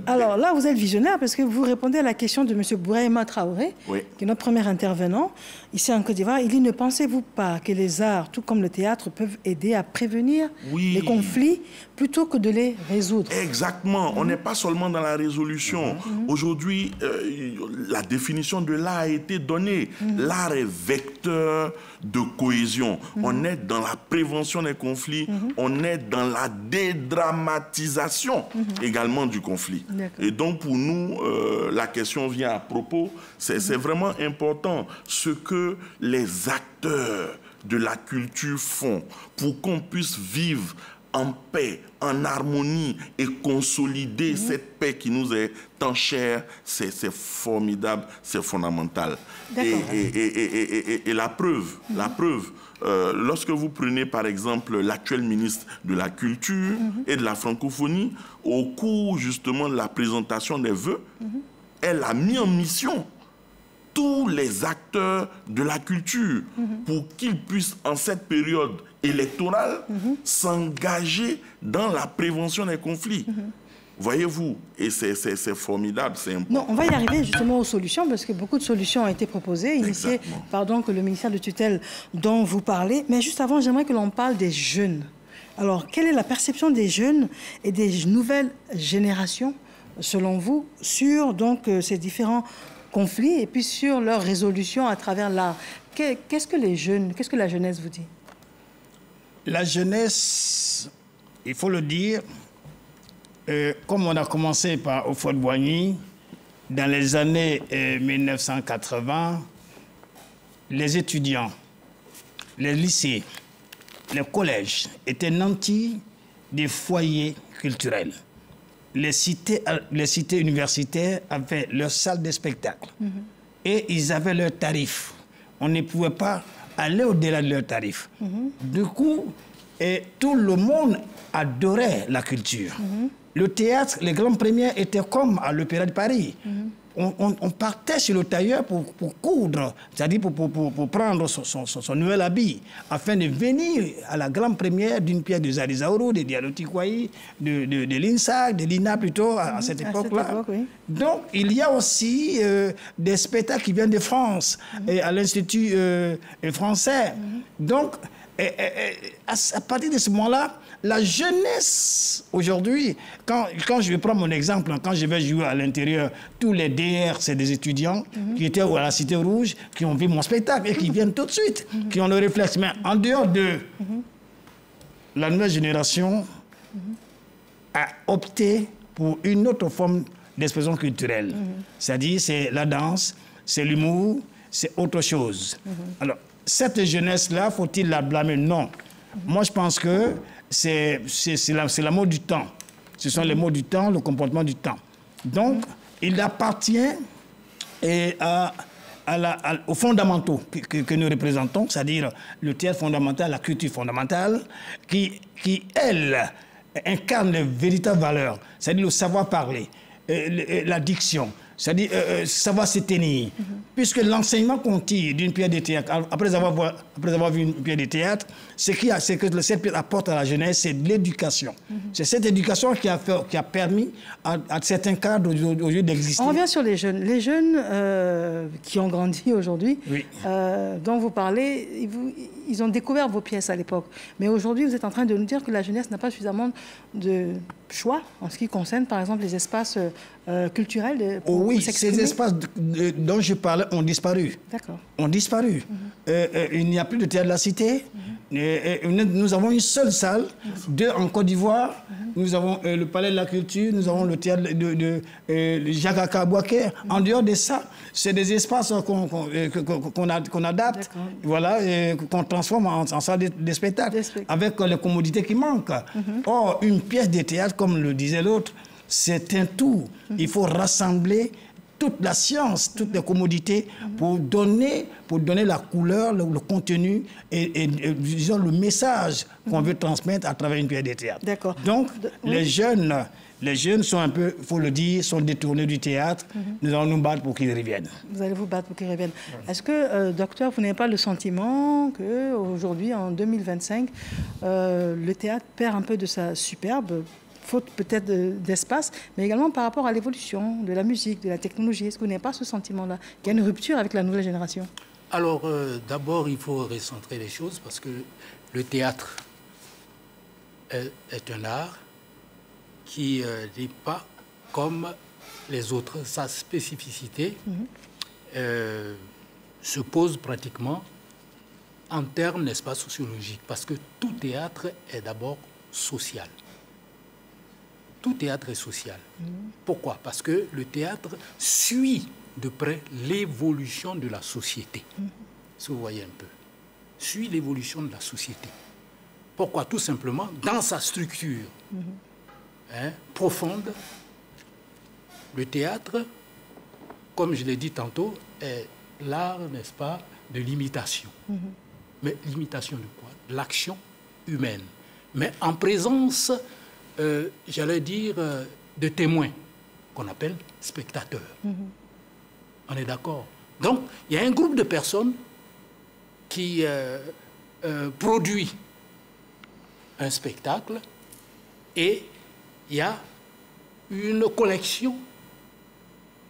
Alors là, vous êtes visionnaire parce que vous répondez à la question de M. Bouraïma Traoré, qui est notre premier intervenant ici en Côte d'Ivoire. Il dit, ne pensez-vous pas que les arts, tout comme le théâtre, peuvent aider à prévenir les conflits plutôt que de les résoudre? Exactement. On n'est pas seulement dans la résolution. Aujourd'hui, la définition de l'art a été donnée. L'art est vecteur de cohésion. On est dans la prévention des conflits. On est dans la dédramatisation également du conflit. Et donc, pour nous, la question vient à propos. C'est vraiment important ce que les acteurs de la culture font pour qu'on puisse vivre en paix, en harmonie et consolider cette paix qui nous est tant chère. C'est formidable, c'est fondamental. Et la preuve, lorsque vous prenez par exemple l'actuel ministre de la Culture et de la Francophonie, au cours justement de la présentation des vœux, elle a mis en mission tous les acteurs de la culture pour qu'ils puissent, en cette période électorale, s'engager dans la prévention des conflits. Voyez-vous, et c'est formidable, c'est important. Non, on va y arriver justement aux solutions, parce que beaucoup de solutions ont été proposées, initiées par donc le ministère de tutelle dont vous parlez. Mais juste avant, j'aimerais que l'on parle des jeunes. Alors, quelle est la perception des jeunes et des nouvelles générations, selon vous, sur donc ces différents conflits et puis sur leur résolution à travers l'art? Qu'est-ce que les jeunes, qu'est-ce que la jeunesse vous dit? La jeunesse, il faut le dire, comme on a commencé par Houphouët-Boigny, dans les années 1980, les étudiants, les lycées, les collèges étaient nantis des foyers culturels. Les cités universitaires avaient leur salle de spectacle et ils avaient leurs tarifs. On ne pouvait pas aller au-delà de leurs tarifs. Du coup, tout le monde adorait la culture. Le théâtre, les grandes premières étaient comme à l'Opéra de Paris. On partait sur le tailleur pour coudre, c'est-à-dire pour prendre son nouvel habit, afin de venir à la grande première d'une pièce de Zarizaourou, de Diallo Tikwayi, de l'INSAC, de l'INA plutôt, à cette époque-là. Oui. Donc, il y a aussi des spectacles qui viennent de France, et à l'Institut français. Donc, à partir de ce moment-là, la jeunesse, aujourd'hui, quand je vais prendre mon exemple, quand je vais jouer à l'intérieur, tous les DR, c'est des étudiants qui étaient à la Cité Rouge, qui ont vu mon spectacle et qui viennent tout de suite, qui ont le réflexe. Mais en dehors de la nouvelle génération a opté pour une autre forme d'expression culturelle. C'est-à-dire, c'est la danse, c'est l'humour, c'est autre chose. Alors, cette jeunesse-là, faut-il la blâmer? Non. Moi, je pense que c'est la mode du temps. Ce sont les mots du temps, le comportement du temps. Donc, il appartient aux fondamentaux que nous représentons, c'est-à-dire le théâtre fondamental, la culture fondamentale, qui elle, incarne les véritables valeurs, c'est-à-dire le savoir-parler, la diction, c'est-à-dire savoir se tenir. Puisque l'enseignement qu'on tire d'une pièce de théâtre, après avoir vu une pièce de théâtre, ce que cette pièce apporte à la jeunesse, c'est de l'éducation. C'est cette éducation qui a permis à certains cadres aujourd'hui d'exister. On revient sur les jeunes. Les jeunes qui ont grandi aujourd'hui, dont vous parlez, ils ont découvert vos pièces à l'époque. Mais aujourd'hui, vous êtes en train de nous dire que la jeunesse n'a pas suffisamment de choix en ce qui concerne, par exemple, les espaces culturels pour s'exprimer. Ces espaces dont je parlais ont disparu. D'accord. Ont disparu. Il n'y a plus de théâtre de la Cité. Nous avons une seule salle, 2 en Côte d'Ivoire. Nous avons le Palais de la Culture, nous avons le théâtre de Jacques Akabouaké. En dehors de ça, c'est des espaces qu'on adapte, voilà, qu'on transforme en salle de spectacle, avec les commodités qui manquent. Or, une pièce de théâtre, comme le disait l'autre, c'est un tout. Il faut rassembler toute la science, toutes les commodités pour donner la couleur, le contenu et disons, le message qu'on veut transmettre à travers une pièce de théâtre. D'accord. Donc, les jeunes sont un peu, il faut le dire, sont détournés du théâtre. Nous allons nous battre pour qu'ils reviennent. Vous allez vous battre pour qu'ils reviennent. Est-ce que, docteur, vous n'avez pas le sentiment qu'aujourd'hui, en 2025, le théâtre perd un peu de sa superbe, faute peut-être d'espace, mais également par rapport à l'évolution de la musique, de la technologie? Est-ce que vous n'avez pas ce sentiment-là, qu'il y a une rupture avec la nouvelle génération? Alors, d'abord, il faut recentrer les choses parce que le théâtre est un art qui n'est pas comme les autres. Sa spécificité se pose pratiquement en termes, n'est-ce pas, sociologiques, parce que tout théâtre est d'abord social. Tout théâtre est social. Pourquoi? Parce que le théâtre suit de près l'évolution de la société. Si vous voyez un peu. Suit l'évolution de la société. Pourquoi? Tout simplement, dans sa structure profonde, le théâtre, comme je l'ai dit tantôt, est l'art, n'est-ce pas, de l'imitation. Mais l'imitation de quoi? De l'action humaine. Mais en présence, j'allais dire, de témoins, qu'on appelle spectateurs. On est d'accord? Donc, il y a un groupe de personnes qui produit un spectacle et il y a une collection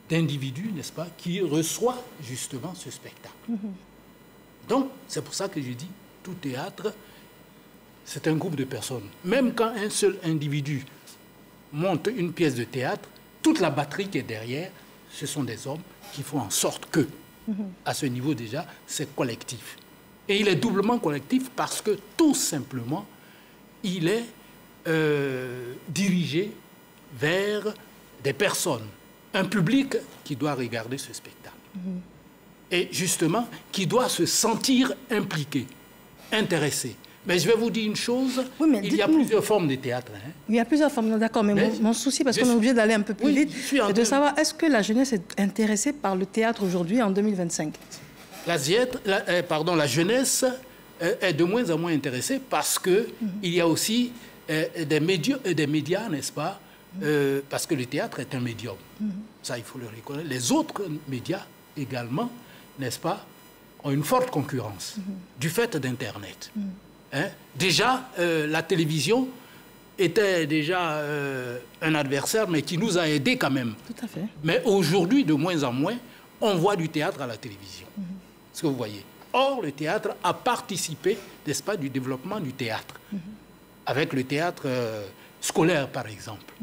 d'individus, n'est-ce pas, qui reçoit justement ce spectacle. Donc, c'est pour ça que je dis, tout théâtre, c'est un groupe de personnes. Même quand un seul individu monte une pièce de théâtre, toute la batterie qui est derrière, ce sont des hommes qui font en sorte que, à ce niveau déjà, c'est collectif. Et il est doublement collectif parce que, tout simplement, il est dirigé vers des personnes, un public qui doit regarder ce spectacle. Et justement, qui doit se sentir impliqué, intéressé. Mais je vais vous dire une chose, oui, il y a plusieurs formes de théâtre. Hein. Il y a plusieurs formes, d'accord, mais mon souci, parce qu'on est obligé d'aller un peu plus vite, c'est de savoir, est-ce que la jeunesse est intéressée par le théâtre aujourd'hui, en 2025? La jeunesse est de moins en moins intéressée parce qu'il y a aussi des médias, n'est-ce pas, parce que le théâtre est un médium. Ça, il faut le reconnaître. Les autres médias également, n'est-ce pas, ont une forte concurrence du fait d'Internet. Hein? Déjà, la télévision était déjà un adversaire, mais qui nous a aidés quand même. Tout à fait. Mais aujourd'hui, de moins en moins, on voit du théâtre à la télévision. Ce que vous voyez. Or, le théâtre a participé, n'est-ce pas, du développement du théâtre. Avec le théâtre scolaire, par exemple.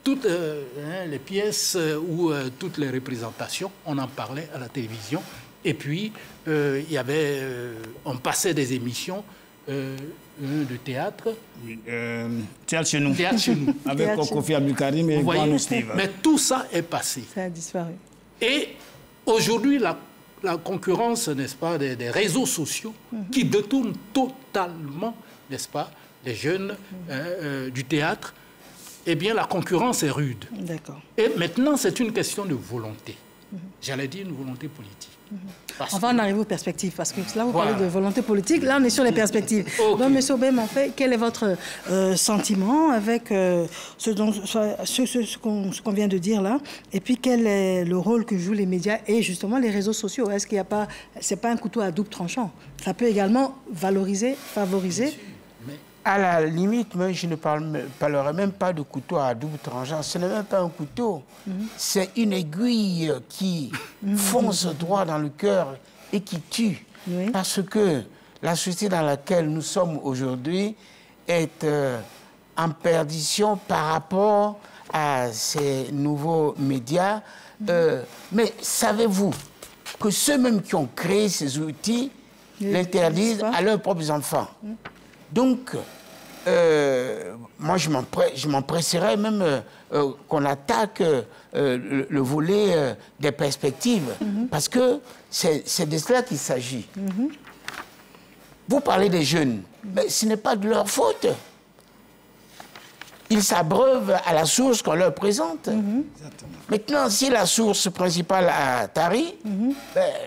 Toutes les pièces ou toutes les représentations, on en parlait à la télévision. Et puis, il y avait, on passait des émissions de théâtre. Théâtre chez nous. Théâtre chez nous. Avec Kofi Abdul-Karim et Guano Steve. Mais tout ça est passé. Ça a disparu. Et aujourd'hui, la concurrence, n'est-ce pas, des réseaux sociaux qui détournent totalement, n'est-ce pas, les jeunes du théâtre, eh bien, la concurrence est rude. D'accord. Et maintenant, c'est une question de volonté. J'allais dire une volonté politique. On va en arriver aux perspectives, parce que là, vous parlez de volonté politique, là, on est sur les perspectives. Okay. Donc, M. Obem, en fait, quel est votre sentiment avec ce qu'on vient de dire là? Et puis, quel est le rôle que jouent les médias et justement les réseaux sociaux? Est-ce qu'il n'y a pas... C'est pas un couteau à double tranchant. Ça peut également valoriser, favoriser. À la limite, moi, je ne parlerai même pas de couteau à double tranchant. Ce n'est même pas un couteau. C'est une aiguille qui fonce droit dans le cœur et qui tue. Oui. Parce que la société dans laquelle nous sommes aujourd'hui est en perdition par rapport à ces nouveaux médias. Mais savez-vous que ceux-mêmes qui ont créé ces outils l'interdisent à leurs propres enfants? Donc, moi, je m'empresserais même qu'on attaque le volet des perspectives, parce que c'est de cela qu'il s'agit. Vous parlez des jeunes, mais ce n'est pas de leur faute. Ils s'abreuvent à la source qu'on leur présente. Maintenant, si la source principale a tari,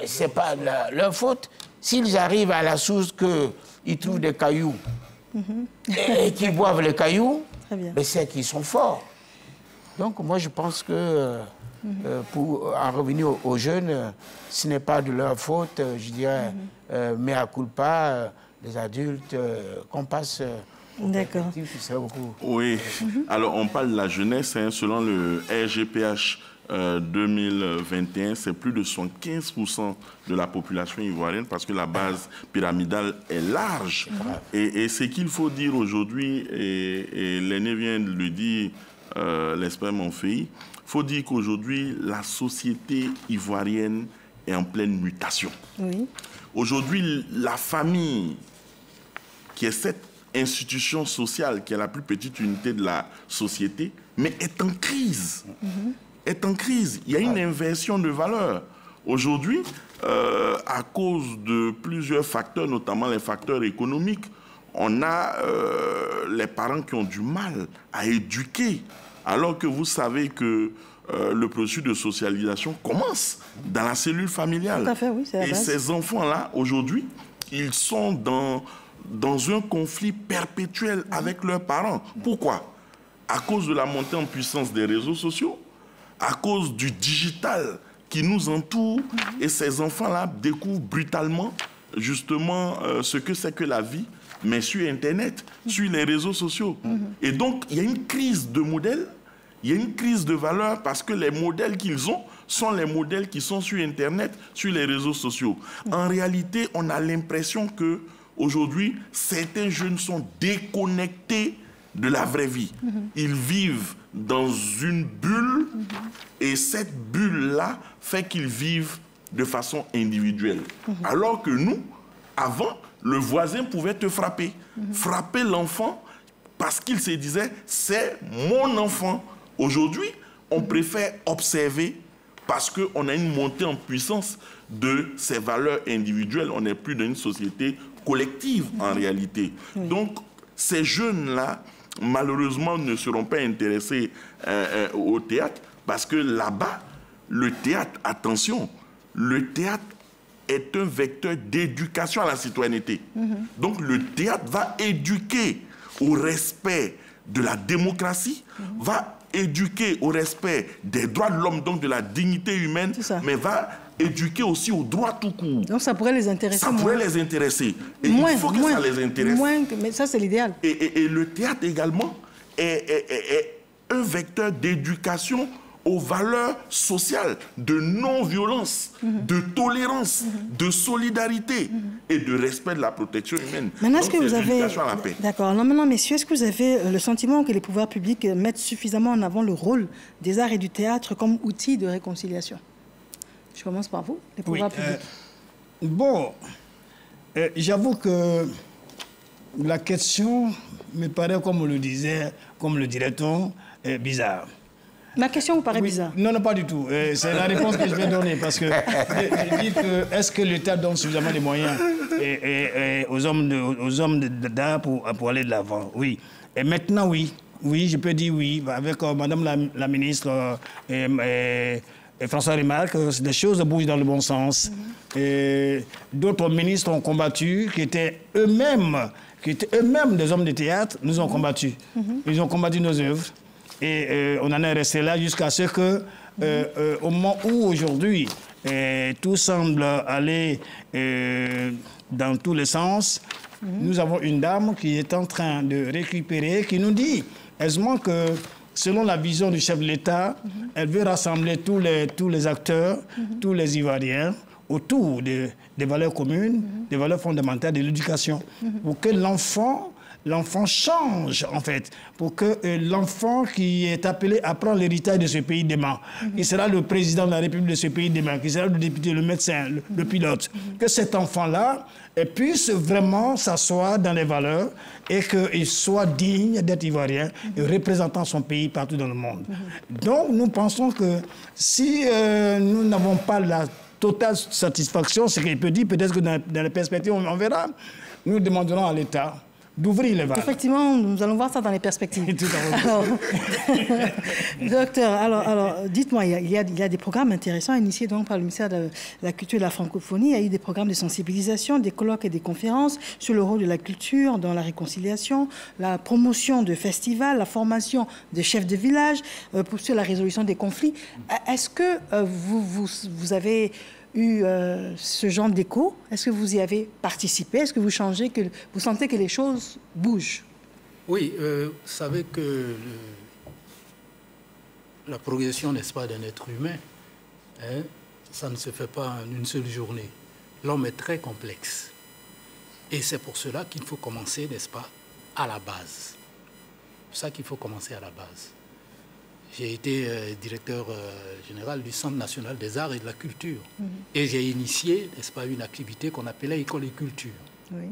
ce n'est pas leur faute. S'ils arrivent à la source qu'ils trouvent des cailloux, et qui boivent les cailloux, c'est qu'ils sont forts. Donc moi je pense que pour en revenir aux jeunes, ce n'est pas de leur faute, je dirais, mais à culpa des adultes, qu'on passe D'accord. Oui, alors on parle de la jeunesse, hein, selon le RGPH 2021, c'est plus de 75% de la population ivoirienne parce que la base pyramidale est large. Et ce qu'il faut dire aujourd'hui, et l'aîné vient de le dire, l'esprit mon fils, il faut dire qu'aujourd'hui, la société ivoirienne est en pleine mutation. Oui. Aujourd'hui, la famille, qui est cette institution sociale, qui est la plus petite unité de la société, mais est en crise. Est en crise. Il y a une inversion de valeurs. Aujourd'hui, à cause de plusieurs facteurs, notamment les facteurs économiques, on a les parents qui ont du mal à éduquer, alors que vous savez que le processus de socialisation commence dans la cellule familiale. Tout à fait, oui, c'est la base. Et ces enfants-là, aujourd'hui, ils sont dans un conflit perpétuel avec leurs parents. Pourquoi? À cause de la montée en puissance des réseaux sociaux, à cause du digital qui nous entoure, et ces enfants-là découvrent brutalement, justement, ce que c'est que la vie, mais sur Internet, sur les réseaux sociaux. Et donc, il y a une crise de modèle, il y a une crise de valeur, parce que les modèles qu'ils ont sont les modèles qui sont sur Internet, sur les réseaux sociaux. En réalité, on a l'impression que aujourd'hui, certains jeunes sont déconnectés de la vraie vie. Ils vivent dans une bulle, et cette bulle-là fait qu'ils vivent de façon individuelle. Alors que nous, Avant, le voisin pouvait te frapper. Frapper l'enfant parce qu'il se disait, c'est mon enfant. Aujourd'hui, on préfère observer parce qu'on a une montée en puissance de ces valeurs individuelles. On n'est plus dans une société collective en réalité. Donc, ces jeunes-là, malheureusement, ne seront pas intéressés au théâtre parce que là-bas, le théâtre, attention, le théâtre est un vecteur d'éducation à la citoyenneté. Donc, le théâtre va éduquer au respect de la démocratie, va éduquer au respect des droits de l'homme, donc de la dignité humaine, mais va éduquer aussi aux droits tout court. Donc ça pourrait les intéresser moins. Ça pourrait les intéresser. Et il faut que ça les intéresse. Mais ça, c'est l'idéal. Et le théâtre également est un vecteur d'éducation aux valeurs sociales, de non-violence, de tolérance, de solidarité et de respect de la protection humaine. Maintenant, est-ce que vous avez... D'accord. Alors maintenant, messieurs, est-ce que vous avez le sentiment que les pouvoirs publics mettent suffisamment en avant le rôle des arts et du théâtre comme outil de réconciliation? Je commence par vous, les pouvoirs publics. Bon, j'avoue que la question me paraît, comme on le disait, comme le dirait-on, bizarre. Ma question vous paraît bizarre? Non, non, pas du tout. C'est la réponse que je vais donner parce que je dis que est-ce que l'État donne suffisamment de moyens aux hommes d'art pour aller de l'avant? Oui. Et maintenant, oui. Oui, je peux dire oui. Avec Madame la ministre François Remarque, des choses bougent dans le bon sens. D'autres ministres ont combattu, qui étaient eux-mêmes des hommes de théâtre, nous ont combattu. Ils ont combattu nos œuvres. Et on en est resté là jusqu'à ce que, au moment où aujourd'hui, tout semble aller dans tous les sens, nous avons une dame qui est en train de récupérer, qui nous dit aisément que, selon la vision du chef de l'État, elle veut rassembler tous les acteurs, tous les Ivoiriens, autour des valeurs communes, des valeurs fondamentales de l'éducation, pour que l'enfant change, en fait, pour que l'enfant qui est appelé à prendre l'héritage de ce pays demain, qui sera le président de la République de ce pays demain, qui sera le député, le médecin, le pilote, que cet enfant-là puisse vraiment s'asseoir dans les valeurs et qu'il soit digne d'être ivoirien et représentant son pays partout dans le monde. Donc, nous pensons que si nous n'avons pas la totale satisfaction, ce qu'il peut dire, peut-être que dans les perspectives, on verra, nous demanderons à l'État d'ouvrir les vannes. Effectivement, nous allons voir ça dans les perspectives. Alors, docteur, alors dites-moi, il y a des programmes intéressants initiés donc par le ministère de la Culture et de la Francophonie. Il y a eu des programmes de sensibilisation, des colloques et des conférences sur le rôle de la culture dans la réconciliation, la promotion de festivals, la formation de chefs de village, sur la résolution des conflits. Est-ce que vous avez eu ce genre d'écho? Est-ce que vous y avez participé? Est-ce que vous sentez que les choses bougent? Oui, vous savez que la progression, n'est-ce pas, d'un être humain, hein, ça ne se fait pas en une seule journée. L'homme est très complexe. Et c'est pour cela qu'il faut commencer, n'est-ce pas, à la base. C'est pour ça qu'il faut commencer à la base. J'ai été directeur général du Centre national des arts et de la culture. Et j'ai initié, n'est-ce pas, une activité qu'on appelait École et Culture. Oui.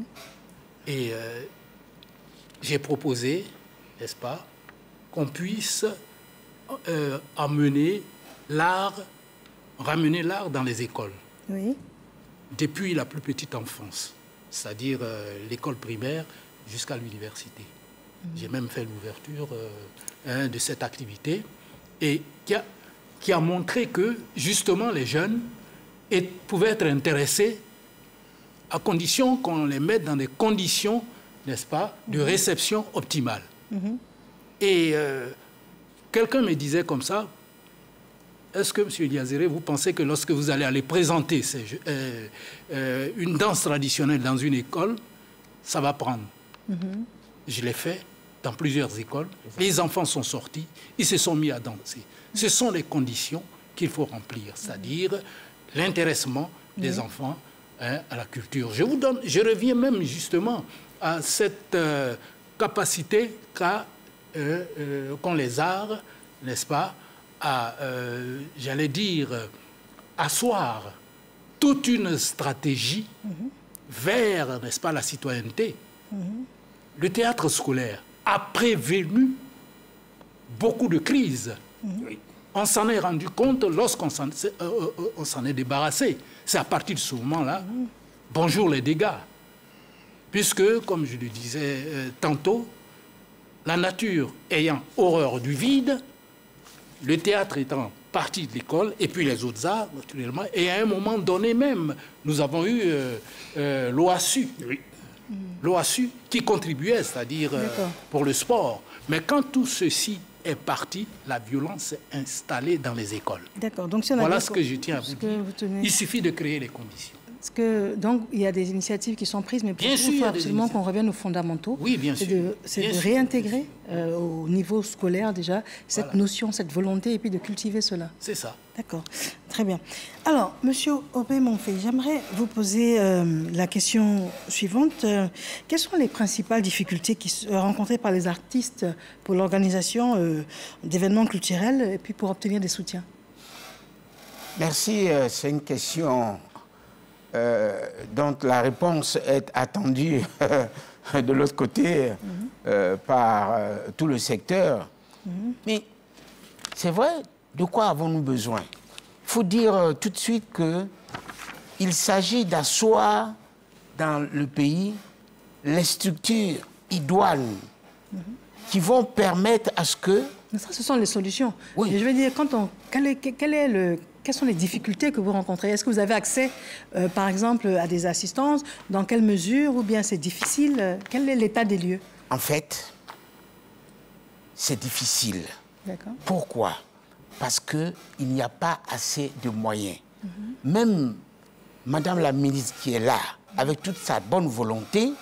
Et j'ai proposé, n'est-ce pas, qu'on puisse ramener l'art dans les écoles. Oui. Depuis la plus petite enfance, c'est-à-dire l'école primaire jusqu'à l'université. J'ai même fait l'ouverture de cette activité et qui a montré que, justement, les jeunes pouvaient être intéressés à condition qu'on les mette dans des conditions, n'est-ce pas, de réception optimale. Et quelqu'un me disait comme ça, est-ce que, M. Diazéré, vous pensez que lorsque vous allez aller présenter une danse traditionnelle dans une école, ça va prendre? Je l'ai fait dans plusieurs écoles. Les enfants sont sortis, ils se sont mis à danser. Ce sont les conditions qu'il faut remplir, c'est-à-dire l'intéressement des enfants à la culture. Je reviens même justement à cette capacité qu'ont les arts, n'est-ce pas, à, j'allais dire, asseoir toute une stratégie vers, n'est-ce pas, la citoyenneté, le théâtre scolaire a prévenu beaucoup de crises. On s'en est rendu compte lorsqu'on s'en est débarrassé. C'est à partir de ce moment-là, bonjour les dégâts. Puisque, comme je le disais tantôt, la nature ayant horreur du vide, le théâtre étant partie de l'école, et puis les autres arts, naturellement, et à un moment donné même, nous avons eu l'OASU. L'OASU qui contribuait, c'est-à-dire pour le sport. Mais quand tout ceci est parti, la violence s'est installée dans les écoles. D'accord. Donc, si on voilà ce que je tiens à vous dire. Il suffit de créer les conditions. Parce que, donc, il y a des initiatives qui sont prises, mais pour il faut absolument qu'on revienne aux fondamentaux. Oui, bien sûr. C'est de réintégrer au niveau scolaire déjà cette notion, cette volonté, et puis de cultiver cela. C'est ça. D'accord. Très bien. Alors, Monsieur Obé-Monfé, j'aimerais vous poser la question suivante. Quelles sont les principales difficultés rencontrées par les artistes pour l'organisation d'événements culturels et puis pour obtenir des soutiens? Merci. C'est une question dont la réponse est attendue de l'autre côté par tout le secteur. Mais c'est vrai, de quoi avons-nous besoin? Il faut dire tout de suite qu'il s'agit d'asseoir dans le pays les structures idoines qui vont permettre à ce que... Mais ça, ce sont les solutions. Oui. Je veux dire, quelles sont les difficultés que vous rencontrez? Est-ce que vous avez accès, par exemple, à des assistances? Dans quelle mesure? Ou bien c'est difficile? Quel est l'état des lieux? En fait, c'est difficile. D'accord. Pourquoi? Parce qu'il n'y a pas assez de moyens. Même Madame la ministre qui est là, avec toute sa bonne volonté,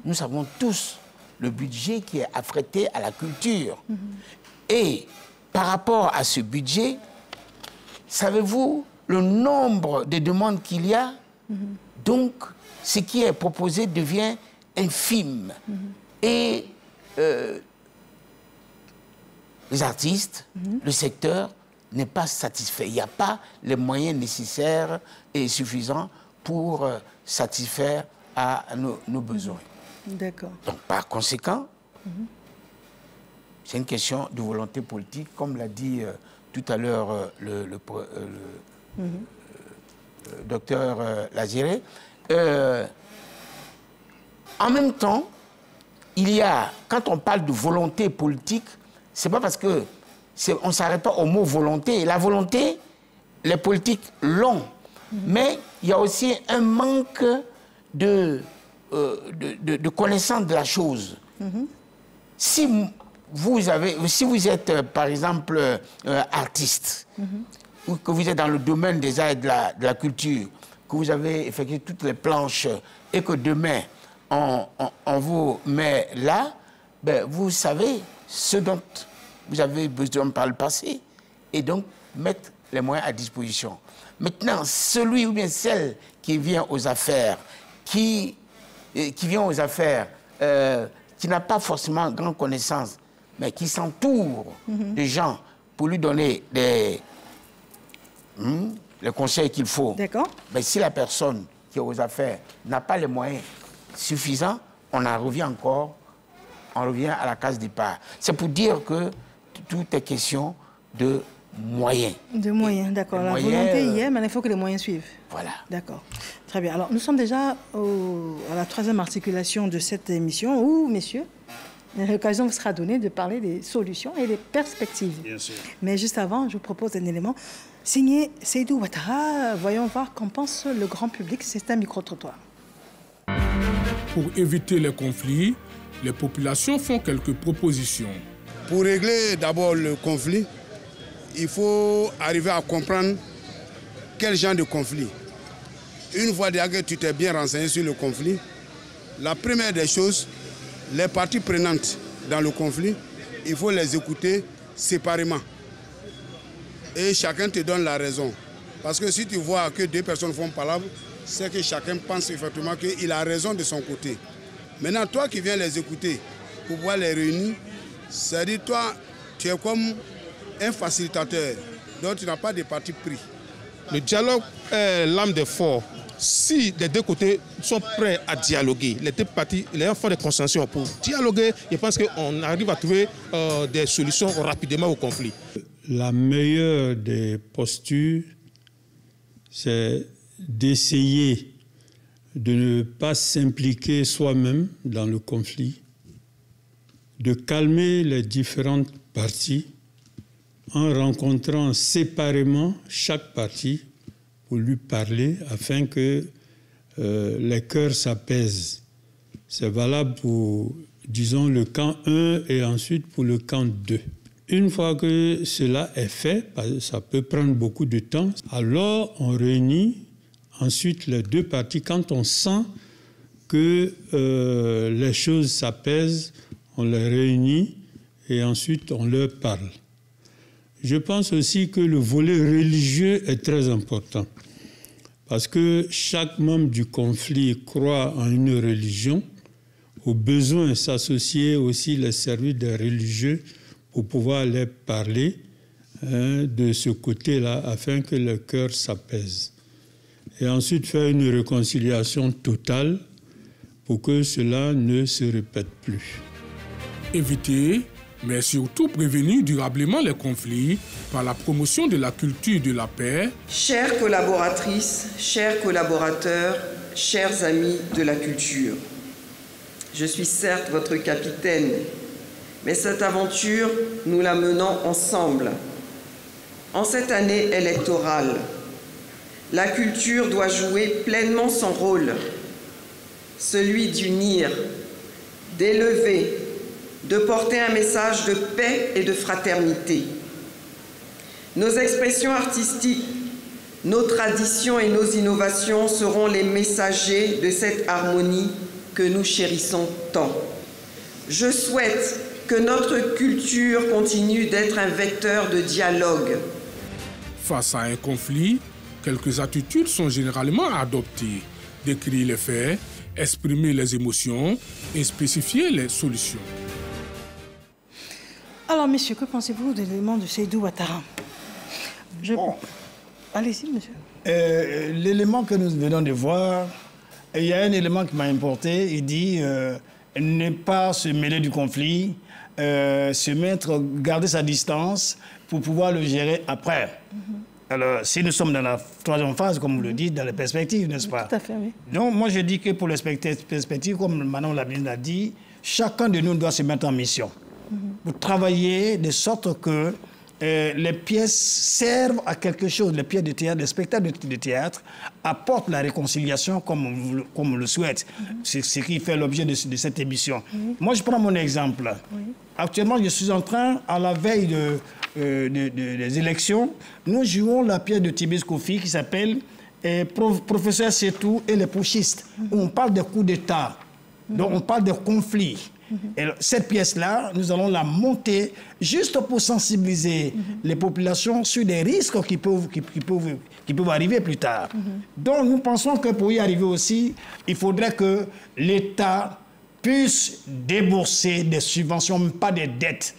nous savons tous le budget qui est affrété à la culture. Et par rapport à ce budget, savez-vous le nombre de demandes qu'il y a? Donc, ce qui est proposé devient infime. Et les artistes, le secteur n'est pas satisfait. Il n'y a pas les moyens nécessaires et suffisants pour satisfaire à nos besoins. D'accord. Donc, par conséquent, c'est une question de volonté politique, comme l'a dit tout à l'heure le docteur Laziré. En même temps, il y a, quand on parle de volonté politique, c'est pas parce que on ne s'arrête pas au mot volonté. La volonté, les politiques l'ont, mais il y a aussi un manque de connaissance de la chose. Si vous êtes, par exemple, artiste, ou que vous êtes dans le domaine des arts et de la culture, que vous avez effectué toutes les planches et que demain, on vous met là, ben, vous savez ce dont vous avez besoin par le passé et donc mettre les moyens à disposition. Maintenant, celui ou bien celle qui vient aux affaires, qui n'a pas forcément grande connaissance, mais qui s'entoure de gens pour lui donner les conseils qu'il faut. D'accord. Mais si la personne qui est aux affaires n'a pas les moyens suffisants, on en revient encore, on revient à la case départ. C'est pour dire que tout est question de moyens. De moyens, d'accord. La volonté y est, mais il faut que les moyens suivent. Voilà. D'accord. Très bien. Alors, nous sommes déjà à la troisième articulation de cette émission où, messieurs, l'occasion vous sera donnée de parler des solutions et des perspectives. Bien sûr. Mais juste avant, je vous propose un élément signé Seydou Ouattara. Voyons voir qu'en pense le grand public. C'est un micro-trottoir. Pour éviter les conflits, les populations font quelques propositions. Pour régler d'abord le conflit, il faut arriver à comprendre quel genre de conflit. Une fois déjà que tu t'es bien renseigné sur le conflit, la première des choses, les parties prenantes dans le conflit, il faut les écouter séparément. Et chacun te donne la raison. Parce que si tu vois que deux personnes font palabre, c'est que chacun pense effectivement qu'il a raison de son côté. Maintenant, toi qui viens les écouter pour pouvoir les réunir, c'est-à-dire toi, tu es comme un facilitateur, donc tu n'as pas de parti pris. Le dialogue est l'âme des forts. si les deux côtés sont prêts à dialoguer, les deux parties, les gens font des concessions pour dialoguer, je pense qu'on arrive à trouver des solutions rapidement au conflit. La meilleure des postures, c'est d'essayer de ne pas s'impliquer soi-même dans le conflit, de calmer les différentes parties en rencontrant séparément chaque partie pour lui parler afin que les cœurs s'apaisent. C'est valable pour, disons, le camp 1 et ensuite pour le camp 2. Une fois que cela est fait, ça peut prendre beaucoup de temps, alors on réunit ensuite les deux parties. Quand on sent que les choses s'apaisent, on les réunit et ensuite on leur parle. Je pense aussi que le volet religieux est très important parce que chaque membre du conflit croit en une religion, au besoin s'associer aussi les services des religieux pour pouvoir les parler de ce côté-là afin que le cœur s'apaise. Et ensuite faire une réconciliation totale pour que cela ne se répète plus. Éviter, mais surtout prévenir durablement les conflits par la promotion de la culture de la paix. Chères collaboratrices, chers collaborateurs, chers amis de la culture, je suis certes votre capitaine, mais cette aventure, nous la menons ensemble. En cette année électorale, la culture doit jouer pleinement son rôle, celui d'unir, d'élever, de porter un message de paix et de fraternité. Nos expressions artistiques, nos traditions et nos innovations seront les messagers de cette harmonie que nous chérissons tant. Je souhaite que notre culture continue d'être un vecteur de dialogue. Face à un conflit, quelques attitudes sont généralement adoptées. Décrire les faits, exprimer les émotions et spécifier les solutions. Alors, messieurs, que pensez-vous de l'élément de Seydou Ouattara? Allez-y, monsieur. L'élément que nous venons de voir, il y a un élément qui m'a importé. Il dit ne pas se mêler du conflit, garder sa distance pour pouvoir le gérer après. Alors, si nous sommes dans la troisième phase, comme vous le dites, dans les perspectives, n'est-ce pas? Tout à fait, oui. Donc, moi, je dis que pour les perspectives, comme Manon Labine l'a dit, chacun de nous doit se mettre en mission pour travailler de sorte que les pièces servent à quelque chose. Les pièces de théâtre, les spectacles de théâtre apportent la réconciliation comme on le souhaite. C'est ce qui fait l'objet de cette émission. Moi, je prends mon exemple. Actuellement, je suis en train, à la veille des élections, nous jouons la pièce de Tibis Kofi qui s'appelle Professeur Setou et les putschistes, où on parle des coups d'État, donc on parle des conflits. Et cette pièce-là, nous allons la monter juste pour sensibiliser les populations sur des risques qui peuvent arriver plus tard. Donc nous pensons que pour y arriver aussi, il faudrait que l'État puisse débourser des subventions, mais pas des dettes.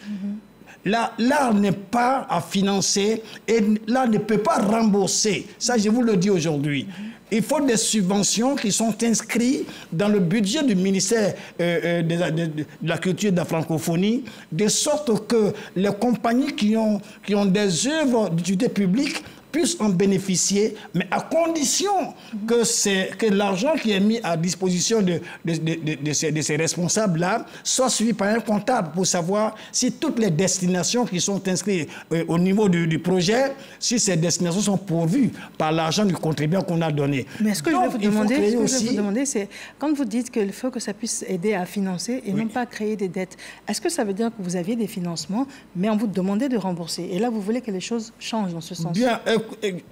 L'art n'est pas à financer et l'art ne peut pas rembourser. Ça, je vous le dis aujourd'hui. Il faut des subventions qui sont inscrites dans le budget du ministère de la culture et de la francophonie, de sorte que les compagnies qui ont des œuvres d'utilité publique puissent en bénéficier, mais à condition que l'argent qui est mis à disposition de ces responsables-là soit suivi par un comptable pour savoir si toutes les destinations qui sont inscrites au niveau du projet, si ces destinations sont pourvues par l'argent du contribuant qu'on a donné. Mais ce que je vais vous demander, c'est quand vous dites qu'il faut que ça puisse aider à financer et non pas à créer des dettes, est-ce que ça veut dire que vous aviez des financements, mais on vous demandait de rembourser? Et là, vous voulez que les choses changent dans ce sens? Bien,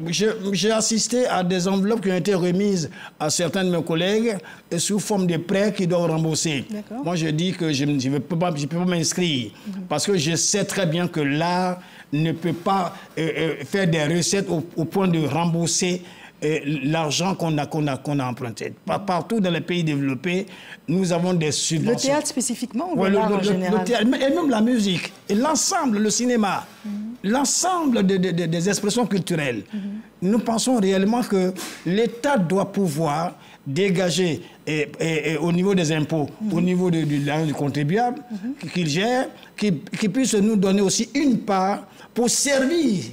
j'ai assisté à des enveloppes qui ont été remises à certains de mes collègues sous forme de prêts qui doivent rembourser. Moi, je dis que je ne peux pas m'inscrire parce que je sais très bien que l'art ne peut pas faire des recettes au point de rembourser l'argent qu'on a emprunté. Partout dans les pays développés, nous avons des subventions. Le théâtre spécifiquement ou l'art en général? Le théâtre, et même la musique, et l'ensemble, le cinéma. l'ensemble des expressions culturelles. Nous pensons réellement que l'État doit pouvoir dégager et au niveau des impôts, au niveau du contribuable, qu'il gère, qu'il puisse nous donner aussi une part pour servir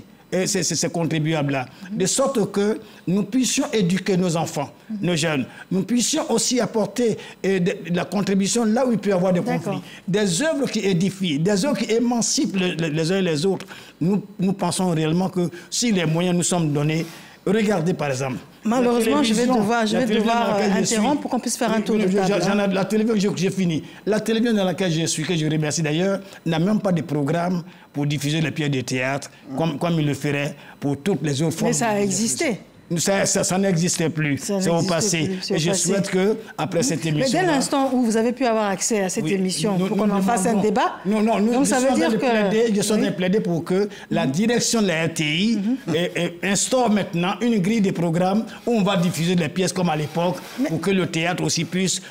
ces contribuables-là, de sorte que nous puissions éduquer nos enfants, nos jeunes. Nous puissions aussi apporter de la contribution là où il peut y avoir des conflits. Des œuvres qui édifient, des œuvres qui émancipent les uns et les autres. Nous pensons réellement que si les moyens nous sont donnés, regardez par exemple. Malheureusement, je vais devoir interrompre pour qu'on puisse faire un tour de table. La télévision, j'ai fini. La télévision dans laquelle je suis, que je remercie d'ailleurs, n'a même pas de programme pour diffuser les pièces de théâtre, comme il le ferait pour toutes les autres formes. Mais ça a existé. Ça n'existait plus, c'est au passé. Et je souhaite qu'après cette émission... Mais dès l'instant où vous avez pu avoir accès à cette émission, pour qu'on en fasse un débat, donc ça veut dire que... Je suis en train de plaider pour que la direction de la RTI instaure maintenant une grille de programmes où on va diffuser les pièces comme à l'époque, pour que le théâtre aussi puisse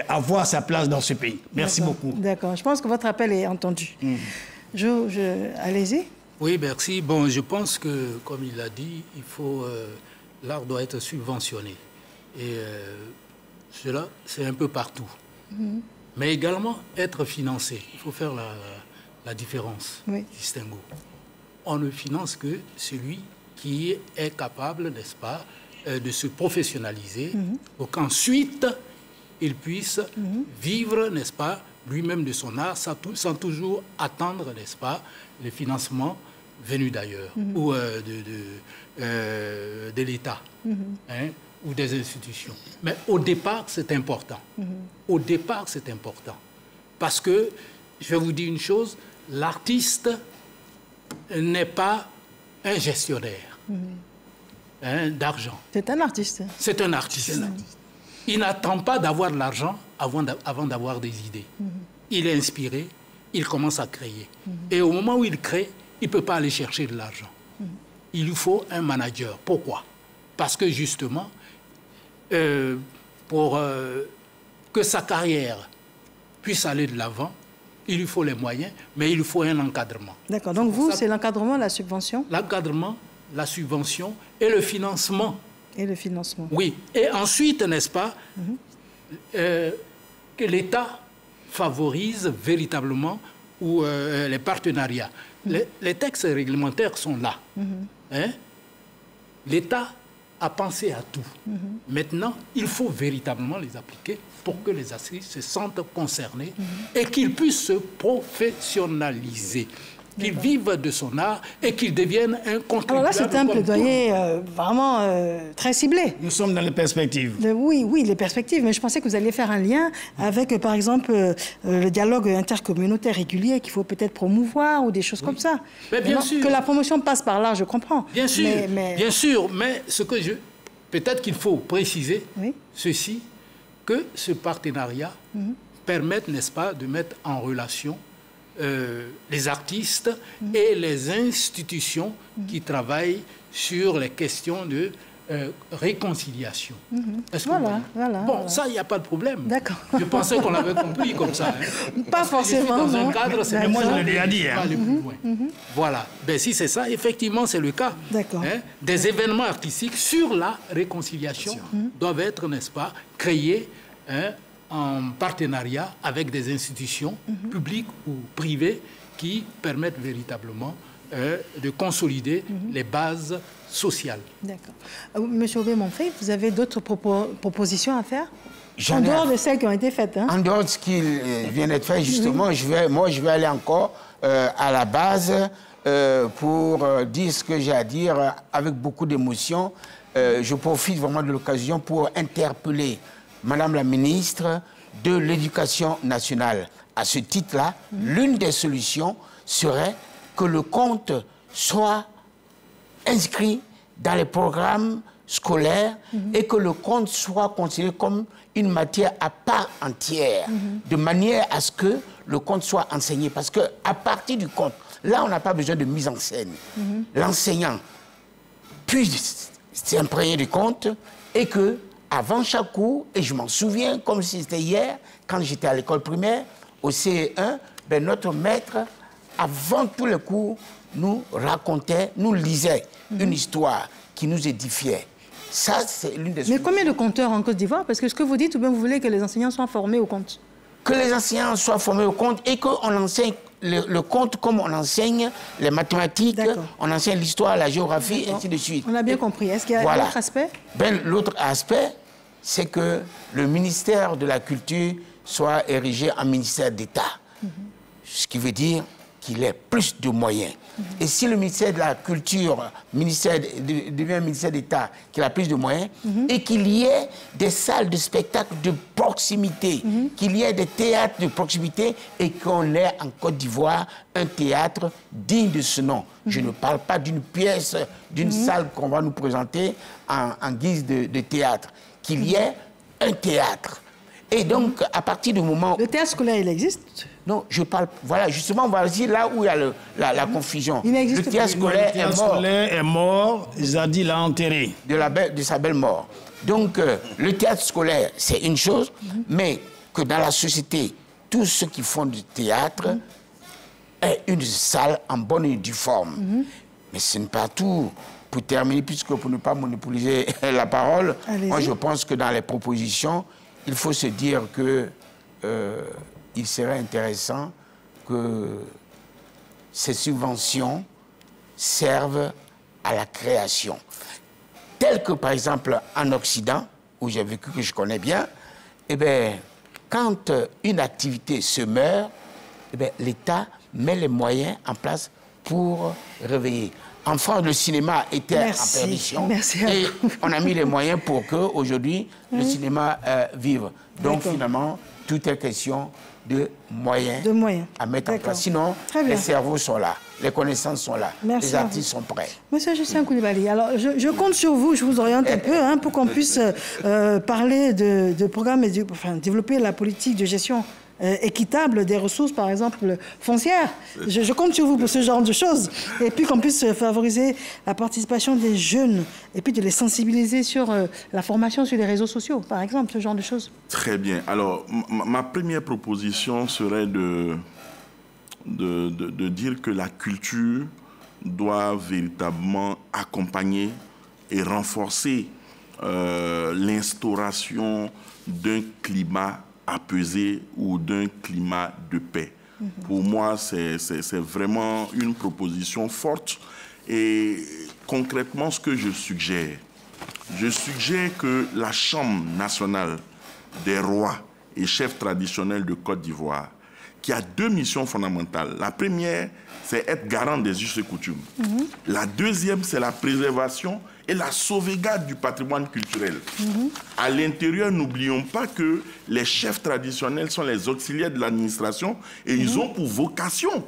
avoir sa place dans ce pays. Merci beaucoup. D'accord, je pense que votre appel est entendu. Allez-y. Oui, merci. Bon, je pense que, comme il l'a dit, il faut... l'art doit être subventionné. Et cela, c'est un peu partout. Mais également être financé. Il faut faire la différence, distinguo. On ne finance que celui qui est capable, n'est-ce pas, de se professionnaliser pour qu'ensuite, il puisse vivre, n'est-ce pas, lui-même de son art sans toujours attendre, n'est-ce pas, les financements venus d'ailleurs ou de l'État ou des institutions. Mais au départ, c'est important. Au départ, c'est important. Parce que, je vais vous dire une chose, l'artiste n'est pas un gestionnaire d'argent. C'est un artiste. C'est un artiste. Il n'attend pas d'avoir de l'argent avant d'avoir des idées. Il est inspiré, il commence à créer. Et au moment où il crée, il ne peut pas aller chercher de l'argent. Il lui faut un manager. Pourquoi? Parce que justement, pour que sa carrière puisse aller de l'avant, il lui faut les moyens, mais il lui faut un encadrement. D'accord. Donc vous, c'est l'encadrement, la subvention? L'encadrement, la subvention et le financement. Et le financement. Oui. Et ensuite, n'est-ce pas, que l'État favorise véritablement les partenariats. Les textes réglementaires sont là. L'État a pensé à tout. Maintenant, il faut véritablement les appliquer pour que les artistes se sentent concernés et qu'ils puissent se professionnaliser, qu'ils vivent de son art et qu'ils deviennent un contribuable. Alors là, c'est un plaidoyer vraiment très ciblé. Nous sommes dans les perspectives. Oui, les perspectives. Mais je pensais que vous alliez faire un lien avec, par exemple, le dialogue intercommunautaire régulier qu'il faut peut-être promouvoir ou des choses comme ça. Mais bien sûr. Que la promotion passe par là, je comprends. Bien sûr, bien sûr. Mais ce que peut-être qu'il faut préciser, ceci, que ce partenariat permette, n'est-ce pas, de mettre en relation les artistes et les institutions qui travaillent sur les questions de réconciliation. Bon, ça, il n'y a pas de problème. D'accord. Je pensais qu'on l'avait compris comme ça. Pas forcément. Dans un cadre, c'est mais moi, je l'ai déjà dit. Voilà. Ben, si c'est ça, effectivement, c'est le cas. D'accord. Des événements artistiques sur la réconciliation doivent être, n'est-ce pas, créés en partenariat avec des institutions publiques ou privées qui permettent véritablement de consolider les bases sociales. D'accord. Monsieur Aubé-Monfray, vous avez d'autres propositions à faire en dehors de celles qui ont été faites? En dehors de ce qui vient d'être fait, justement, je vais aller encore à la base pour dire ce que j'ai à dire avec beaucoup d'émotion. Je profite vraiment de l'occasion pour interpeller Madame la ministre de l'Éducation nationale. À ce titre-là, l'une des solutions serait que le conte soit inscrit dans les programmes scolaires et que le conte soit considéré comme une matière à part entière, de manière à ce que le conte soit enseigné. Parce qu'à partir du conte, là, on n'a pas besoin de mise en scène. L'enseignant puisse s'imprégner du conte et que avant chaque cours, et je m'en souviens comme si c'était hier, quand j'étais à l'école primaire, au CE1, notre maître avant tous les cours, nous racontait, nous lisait une histoire qui nous édifiait. Ça, c'est l'une des... Mais combien de conteurs en Côte d'Ivoire? Parce que ce que vous dites, ou bien vous voulez que les enseignants soient formés au conte? Que les enseignants soient formés au conte et qu'on enseigne le conte comme on enseigne les mathématiques, on enseigne l'histoire, la géographie, et ainsi de suite. On a bien compris. Est-ce qu'il y a un autre aspect? L'autre aspect, c'est que le ministère de la Culture soit érigé en ministère d'État. Ce qui veut dire qu'il ait plus de moyens. Et si le ministère de la Culture devient ministère d'État, qu'il a plus de moyens, et qu'il y ait des salles de spectacle de proximité, qu'il y ait des théâtres de proximité, et qu'on ait en Côte d'Ivoire un théâtre digne de ce nom. Je ne parle pas d'une pièce, d'une salle qu'on va nous présenter en guise de théâtre. Qu'il y ait un théâtre. Et donc, à partir du moment... Le théâtre scolaire, il existe? Non, je parle... Voilà, justement, on va dire là où il y a la confusion. Il n'existe pas. Le théâtre scolaire est mort. Le théâtre scolaire est mort, Zadi l'a enterré. De sa belle mort. Donc, le théâtre scolaire, c'est une chose, mais que dans la société, tous ceux qui font du théâtre aient une salle en bonne et due forme. Mais ce n'est pas tout. Pour terminer, puisque pour ne pas monopoliser la parole, moi je pense que dans les propositions, il faut se dire que il serait intéressant que ces subventions servent à la création. Tel que par exemple en Occident, où j'ai vécu, que je connais bien, eh bien, quand une activité se meurt, eh bien, l'État met les moyens en place pour réveiller. En France, le cinéma était en perdition. Et on a mis les moyens pour qu'aujourd'hui, le cinéma vive. Donc, finalement, tout est question de moyens à mettre en place. Sinon, les cerveaux sont là, les connaissances sont là, les artistes sont prêts. Monsieur Justin Coulibaly, alors je compte sur vous, je vous oriente un peu, pour qu'on puisse parler de programmes et développer la politique de gestion équitable des ressources, par exemple, foncières. Je compte sur vous pour ce genre de choses. Et puis qu'on puisse favoriser la participation des jeunes et puis de les sensibiliser sur la formation sur les réseaux sociaux, par exemple, ce genre de choses. Très bien. Alors, ma première proposition serait de dire que la culture doit véritablement accompagner et renforcer l'instauration d'un climat apaisé ou d'un climat de paix. Pour moi, c'est vraiment une proposition forte. Et concrètement, ce que je suggère que la Chambre nationale des rois et chefs traditionnels de Côte d'Ivoire, qui a deux missions fondamentales. La première, c'est être garant des us et coutumes. La deuxième, c'est la préservation et la sauvegarde du patrimoine culturel. À l'intérieur, n'oublions pas que les chefs traditionnels sont les auxiliaires de l'administration et ils ont pour vocation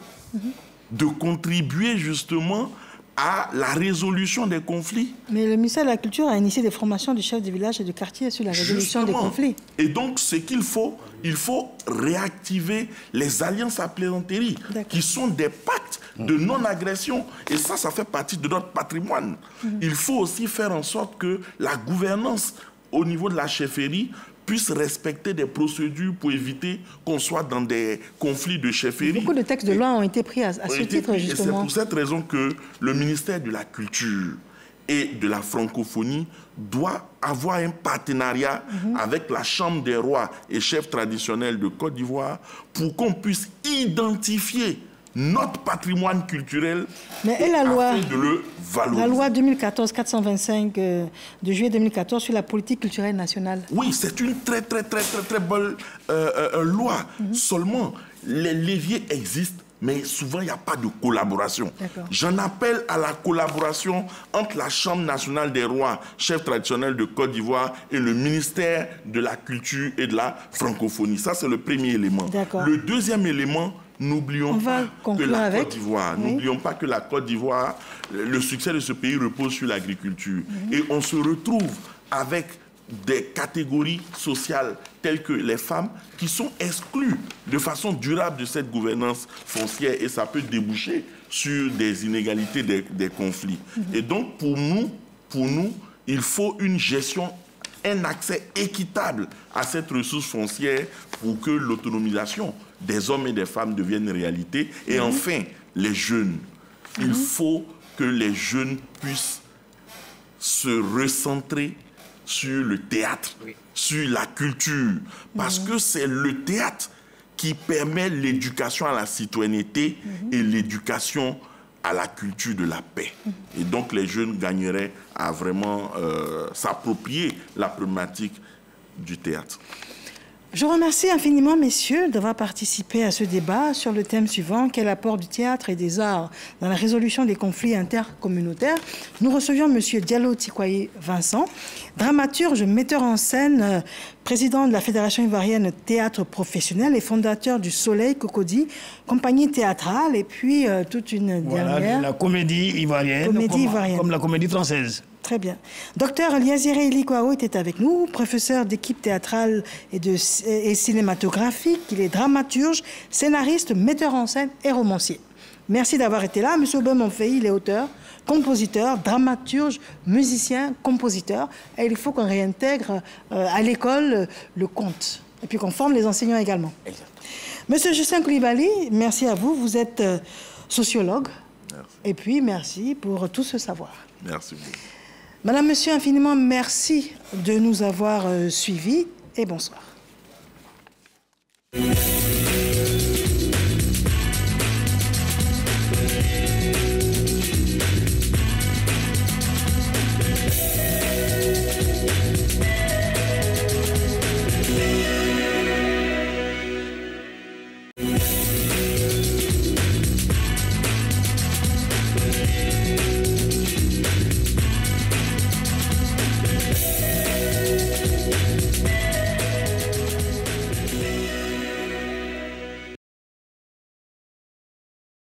de contribuer justement à la résolution des conflits. Mais le ministère de la Culture a initié des formations de chefs de village et de quartier sur la résolution des conflits. Et donc, ce qu'il faut, il faut réactiver les alliances à plaisanterie, qui sont des pactes de non-agression. Et ça fait partie de notre patrimoine. Il faut aussi faire en sorte que la gouvernance au niveau de la chefferie puisse respecter des procédures pour éviter qu'on soit dans des conflits de chefferie. Beaucoup de textes de loi ont été pris à ce titre, justement. Et c'est pour cette raison que le ministère de la Culture et de la francophonie doit avoir un partenariat avec la Chambre des rois et chefs traditionnels de Côte d'Ivoire pour qu'on puisse identifier notre patrimoine culturel et la loi, afin de le valoriser. La loi 2014-425 de juillet 2014 sur la politique culturelle nationale. Oui, c'est une très bonne loi. Seulement, les leviers existent, mais souvent, il n'y a pas de collaboration. J'en appelle à la collaboration entre la Chambre nationale des rois, chefs traditionnels de Côte d'Ivoire, et le ministère de la Culture et de la francophonie. Ça, c'est le premier élément. Le deuxième élément, n'oublions pas que la Côte d'Ivoire, n'oublions pas que la Côte d'Ivoire, le succès de ce pays repose sur l'agriculture. Et on se retrouve avec des catégories sociales telles que les femmes qui sont exclues de façon durable de cette gouvernance foncière et ça peut déboucher sur des inégalités, des conflits. Et donc pour nous, il faut une gestion, un accès équitable à cette ressource foncière pour que l'autonomisation des hommes et des femmes devienne réalité. Et enfin, les jeunes. Il faut que les jeunes puissent se recentrer sur le théâtre, sur la culture, parce que c'est le théâtre qui permet l'éducation à la citoyenneté et l'éducation à la culture de la paix. Et donc les jeunes gagneraient à vraiment s'approprier la problématique du théâtre. Je remercie infiniment, messieurs, d'avoir participé à ce débat sur le thème suivant, quel apport du théâtre et des arts dans la résolution des conflits intercommunautaires. Nous recevions M. Diallo Tikwaye Vincent, dramaturge, metteur en scène, président de la Fédération ivoirienne théâtre professionnel et fondateur du Soleil Cocody, compagnie théâtrale, et puis toute une dernière... la comédie ivoirienne, comme la comédie française. Très bien. Docteur Liazire Ilikouao était avec nous, professeur d'équipe théâtrale et cinématographique. Il est dramaturge, scénariste, metteur en scène et romancier. Merci d'avoir été là. Monsieur Aubin Monfey, il est auteur, compositeur, dramaturge, musicien, compositeur. Et il faut qu'on réintègre à l'école le conte. Et puis qu'on forme les enseignants également. Exact. Monsieur Justin Koulibaly, merci à vous. Vous êtes sociologue. Merci. Et puis merci pour tout ce savoir. Merci beaucoup. Madame, Monsieur, infiniment merci de nous avoir suivis et bonsoir.